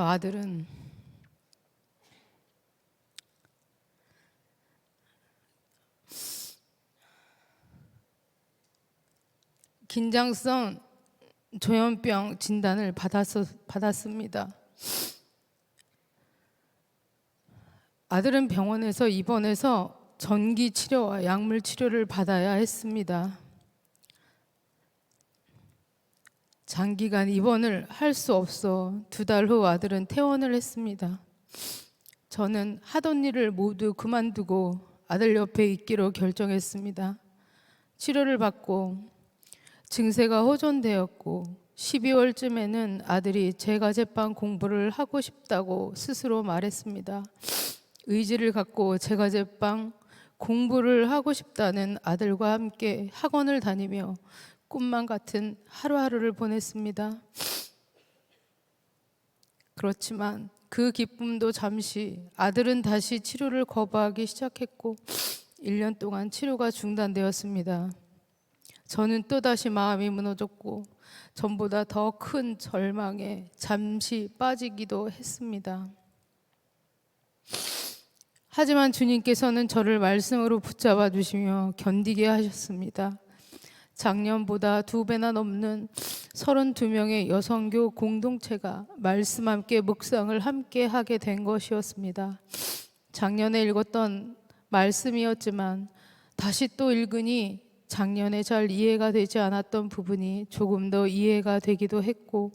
아들은 긴장성 조현병 진단을 받았습니다. 아들은 병원에서 입원해서 전기 치료와 약물 치료를 받아야 했습니다. 장기간 입원을 할 수 없어 2달 후 아들은 퇴원을 했습니다. 저는 하던 일을 모두 그만두고 아들 옆에 있기로 결정했습니다. 치료를 받고 증세가 호전되었고 12월쯤에는 아들이 제과제빵 공부를 하고 싶다고 스스로 말했습니다. 의지를 갖고 제과제빵 공부를 하고 싶다는 아들과 함께 학원을 다니며 꿈만 같은 하루하루를 보냈습니다. 그렇지만 그 기쁨도 잠시, 아들은 다시 치료를 거부하기 시작했고 1년 동안 치료가 중단되었습니다. 저는 또다시 마음이 무너졌고 전보다 더 큰 절망에 잠시 빠지기도 했습니다. 하지만 주님께서는 저를 말씀으로 붙잡아 주시며 견디게 하셨습니다. 작년보다 2배나 넘는 32명의 여성교 공동체가 말씀 함께 묵상을 함께 하게 된 것이었습니다. 작년에 읽었던 말씀이었지만 다시 또 읽으니 작년에 잘 이해가 되지 않았던 부분이 조금 더 이해가 되기도 했고,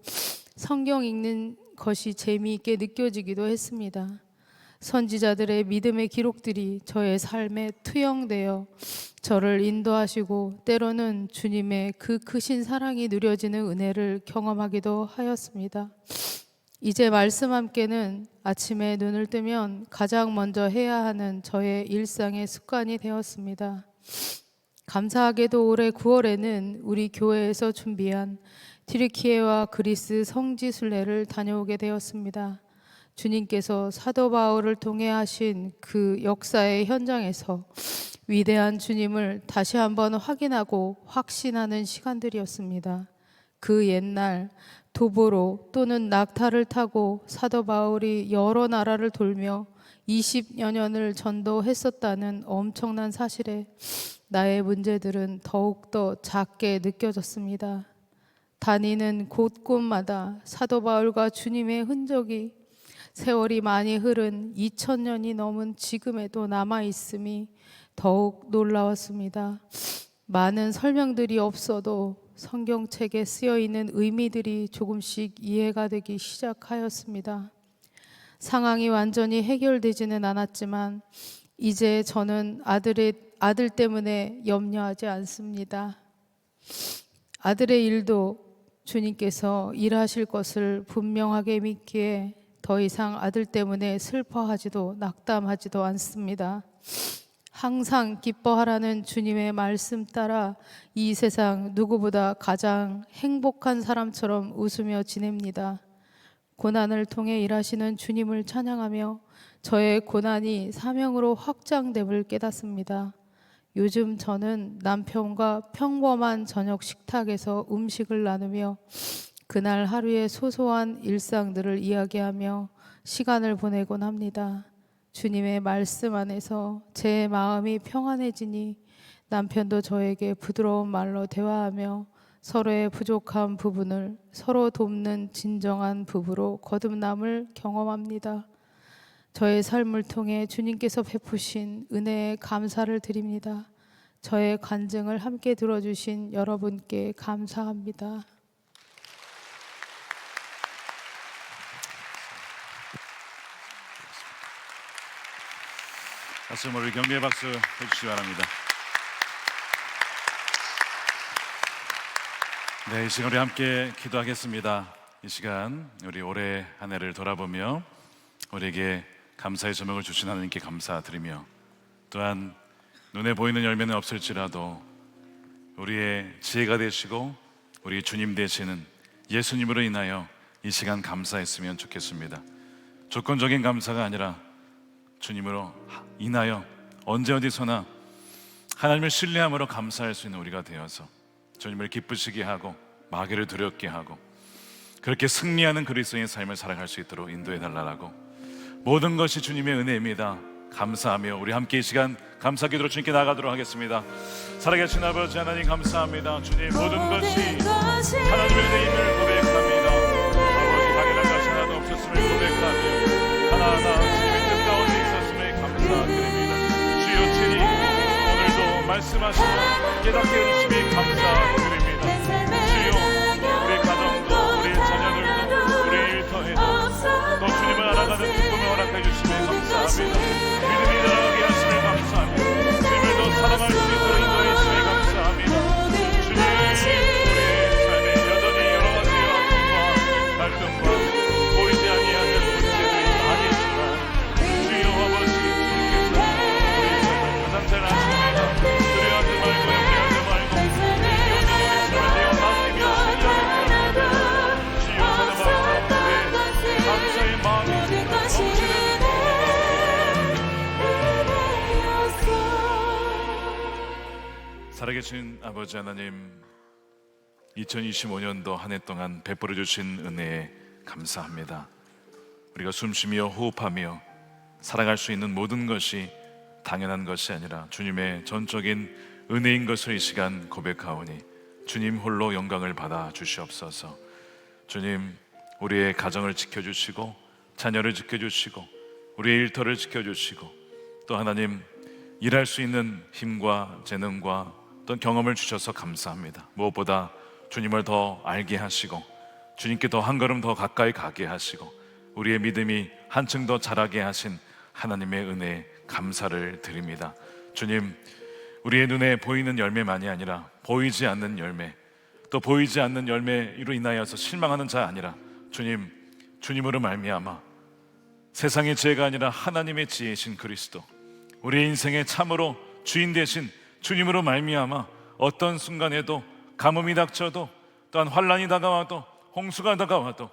성경 읽는 것이 재미있게 느껴지기도 했습니다. 선지자들의 믿음의 기록들이 저의 삶에 투영되어 저를 인도하시고 때로는 주님의 그 크신 사랑이 누려지는 은혜를 경험하기도 하였습니다. 이제 말씀 함께는 아침에 눈을 뜨면 가장 먼저 해야 하는 저의 일상의 습관이 되었습니다. 감사하게도 올해 9월에는 우리 교회에서 준비한 튀르키예와 그리스 성지 순례를 다녀오게 되었습니다. 주님께서 사도 바울을 통해 하신 그 역사의 현장에서 위대한 주님을 다시 한번 확인하고 확신하는 시간들이었습니다. 그 옛날 도보로 또는 낙타를 타고 사도 바울이 여러 나라를 돌며 20여 년을 전도했었다는 엄청난 사실에 나의 문제들은 더욱더 작게 느껴졌습니다. 다니는 곳곳마다 사도 바울과 주님의 흔적이 세월이 많이 흐른 2000년이 넘은 지금에도 남아있음이 더욱 놀라웠습니다. 많은 설명들이 없어도 성경책에 쓰여있는 의미들이 조금씩 이해가 되기 시작하였습니다. 상황이 완전히 해결되지는 않았지만 이제 저는 아들 때문에 염려하지 않습니다. 아들의 일도 주님께서 일하실 것을 분명하게 믿기에 더 이상 아들 때문에 슬퍼하지도 낙담하지도 않습니다. 항상 기뻐하라는 주님의 말씀 따라 이 세상 누구보다 가장 행복한 사람처럼 웃으며 지냅니다. 고난을 통해 일하시는 주님을 찬양하며 저의 고난이 사명으로 확장됨을 깨닫습니다. 요즘 저는 남편과 평범한 저녁 식탁에서 음식을 나누며 그날 하루의 소소한 일상들을 이야기하며 시간을 보내곤 합니다. 주님의 말씀 안에서 제 마음이 평안해지니 남편도 저에게 부드러운 말로 대화하며 서로의 부족한 부분을 서로 돕는 진정한 부부로 거듭남을 경험합니다. 저의 삶을 통해 주님께서 베푸신 은혜에 감사를 드립니다. 저의 간증을 함께 들어주신 여러분께 감사합니다. 다시 한번 우리 격려의 박수 해주시기 바랍니다. 네, 이 시간 우리 함께 기도하겠습니다. 이 시간 우리 올해 한 해를 돌아보며 우리에게 감사의 저명을 주신 하나님께 감사드리며, 또한 눈에 보이는 열매는 없을지라도 우리의 지혜가 되시고 우리 주님 되시는 예수님으로 인하여 이 시간 감사했으면 좋겠습니다. 조건적인 감사가 아니라 주님으로 인하여 언제 어디서나 하나님을 신뢰함으로 감사할 수 있는 우리가 되어서 주님을 기쁘시게 하고 마귀를 두렵게 하고 그렇게 승리하는 그리스도인의 삶을 살아갈 수 있도록 인도해 달라고, 모든 것이 주님의 은혜입니다. 감사하며 우리 함께 이 시간 감사 기도로 주님께 나가도록 하겠습니다. 살아계신 아버지 하나님 감사합니다. 주님, 모든 것이 하나님의 은혜임을 고백합니다. 아버지, 당연한 것이 하나도 없었음을 고백하며 하나하나 주님의 뜻 가운데 있었음을 감사드립니다. 주여, 친히 오늘도 말씀하시고 깨닫게 해주심이 감사드립니다. 주여, 우리 가정도 우리 자녀들도 우리 일터에도 또 주님을 알아가는 기쁨을 허락해 주심에 감사합니다. 믿음이 들어가게 하심에 감사합니다. 주님을 더 사랑할 수 있도록 인도해 주심에 감사합니다. 주님, 우리의 삶에 여전히 여러 가지 아픔과 갈등과 보이지 아니하는 문제들이 많이 있지만 주여 아버지, 주님께서 우리의 삶을 가장 잘 아십니다. 두려워하지 말고 염려하지 말고 모든 우리 삶을 내어 맡기며 신뢰하게 합니다. 주여, 사는 마음에 감사의 마음이 넘치는 살아계신 아버지 하나님, 2025년도 한 해 동안 베풀어 주신 은혜에 감사합니다. 우리가 숨쉬며 호흡하며 살아갈 수 있는 모든 것이 당연한 것이 아니라 주님의 전적인 은혜인 것을 이 시간 고백하오니 주님 홀로 영광을 받아 주시옵소서. 주님, 우리의 가정을 지켜주시고 자녀를 지켜주시고 우리의 일터를 지켜주시고 또 하나님, 일할 수 있는 힘과 재능과 어떤 경험을 주셔서 감사합니다. 무엇보다 주님을 더 알게 하시고 주님께 더 한 걸음 더 가까이 가게 하시고 우리의 믿음이 한층 더 자라게 하신 하나님의 은혜에 감사를 드립니다. 주님, 우리의 눈에 보이는 열매만이 아니라 보이지 않는 열매, 또 보이지 않는 열매로 인하여서 실망하는 자 아니라 주님, 주님으로 말미암아 세상의 지혜가 아니라 하나님의 지혜이신 그리스도, 우리의 인생의 참으로 주인 되신 주님으로 말미암아 어떤 순간에도 가뭄이 닥쳐도 또한 환란이 다가와도 홍수가 다가와도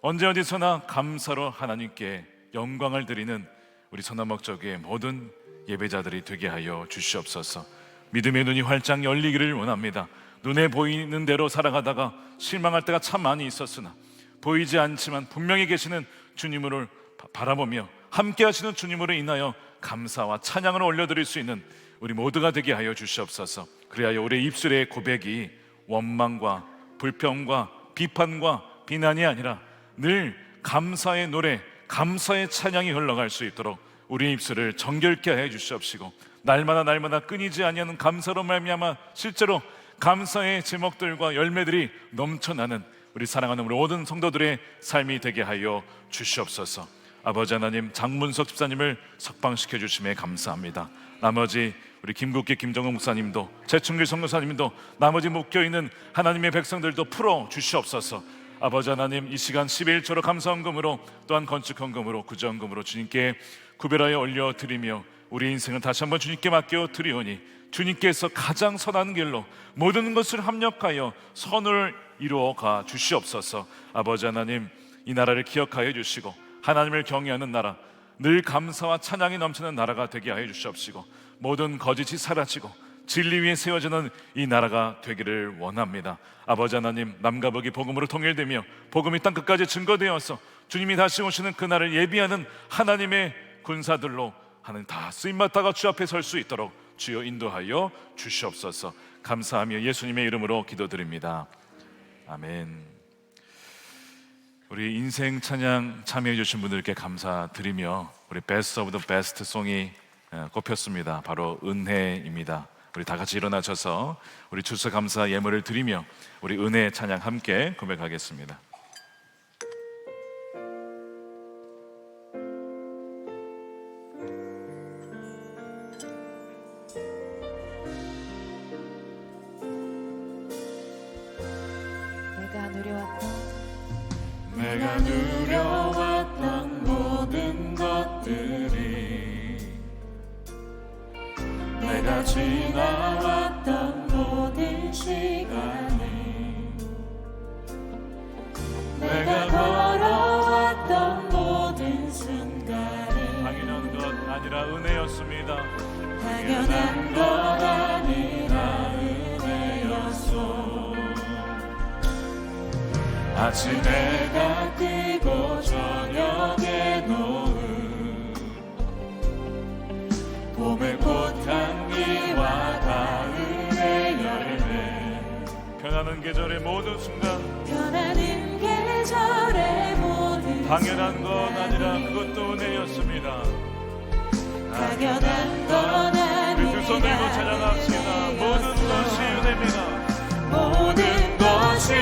언제 어디서나 감사로 하나님께 영광을 드리는 우리 선화목적의 모든 예배자들이 되게 하여 주시옵소서. 믿음의 눈이 활짝 열리기를 원합니다. 눈에 보이는 대로 살아가다가 실망할 때가 참 많이 있었으나 보이지 않지만 분명히 계시는 주님을 바라보며 함께 하시는 주님으로 인하여 감사와 찬양을 올려드릴 수 있는 우리 모두가 되게 하여 주시옵소서. 그리하여 우리의 입술의 고백이 원망과 불평과 비판과 비난이 아니라 늘 감사의 노래, 감사의 찬양이 흘러갈 수 있도록 우리의 입술을 정결케 하여 주시옵시고 날마다 끊이지 아니하는 감사로 말미암아 실제로 감사의 제목들과 열매들이 넘쳐나는 우리 사랑하는 우리 모든 성도들의 삶이 되게 하여 주시옵소서. 아버지 하나님, 장문석 집사님을 석방시켜 주심에 감사합니다. 나머지 우리 김국기 김정은 목사님도 최충길 선교사님도 나머지 묶여있는 하나님의 백성들도 풀어 주시옵소서. 아버지 하나님, 이 시간 11조로 감사헌금으로 또한 건축헌금으로 구제헌금으로 주님께 구별하여 올려드리며 우리 인생을 다시 한번 주님께 맡겨 드리오니 주님께서 가장 선한 길로 모든 것을 합력하여 선을 이루어가 주시옵소서. 아버지 하나님, 이 나라를 기억하여 주시고 하나님을 경외하는 나라, 늘 감사와 찬양이 넘치는 나라가 되게 하여 주시옵시고 모든 거짓이 사라지고 진리 위에 세워지는 이 나라가 되기를 원합니다. 아버지 하나님, 남과 북이 복음으로 통일되며 복음이 땅 끝까지 증거되어서 주님이 다시 오시는 그날을 예비하는 하나님의 군사들로 하나님 다 쓰임받다가 주 앞에 설 수 있도록 주여 인도하여 주시옵소서. 감사하며 예수님의 이름으로 기도드립니다. 아멘. 우리 인생 찬양 참여해 주신 분들께 감사드리며 우리 베스트 오브 더 베스트 송이 꼽혔습니다. 바로 은혜입니다. 우리 다 같이 일어나셔서 우리 추수감사 예물을 드리며 우리 은혜 찬양 함께 고백하겠습니다. 내가 누려왔던 내가 누려왔던 모든 것들이, 내가 지나왔던 모든 시간이, 내가 걸어왔던 모든 순간이 당연한 것 아니라 은혜였습니다. 당연한 것 아니라 은혜였소. 아침에 가 뜨고 저녁에 놓은 봄의 꽃향기와 가을의 열매, 변하는 계절의 모든 순간, 변하는 계절의 모든 당연한 건 아니라 그것도 은혜였습니다. 당연한 건 아니라 우리 두 손 들고 찬양합시다. 모든 것이 은혜입니다. 모든 것이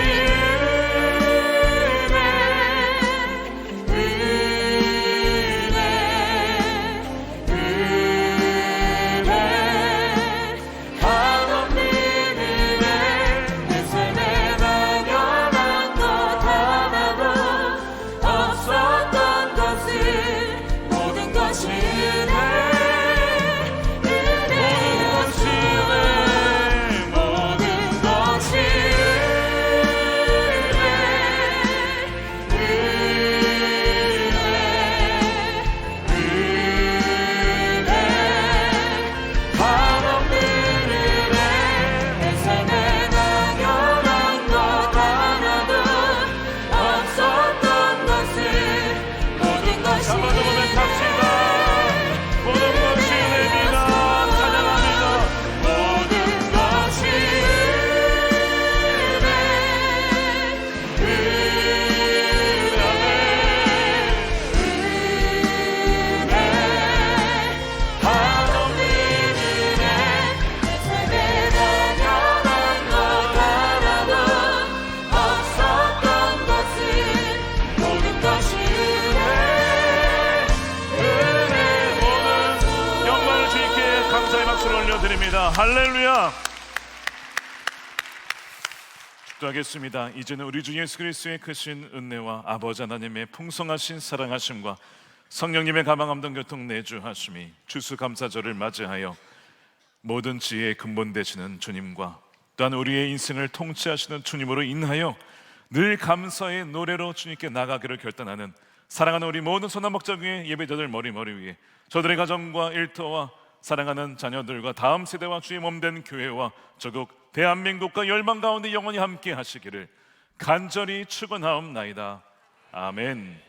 올려드립니다. 할렐루야. 축도하겠습니다. 이제는 우리 주 예수 그리스도의 크신 은혜와 아버지 하나님의 풍성하신 사랑하심과 성령님의 가망함동 교통 내주하심이 추수감사절을 맞이하여 모든 지혜의 근본 되시는 주님과 또한 우리의 인생을 통치하시는 주님으로 인하여 늘 감사의 노래로 주님께 나가기를 결단하는 사랑하는 우리 모든 소나목자 위에 예배자들 머리 위에 저들의 가정과 일터와 사랑하는 자녀들과 다음 세대와 주의 몸된 교회와 저국 대한민국과 열방 가운데 영원히 함께 하시기를 간절히 축원하옵나이다. 아멘.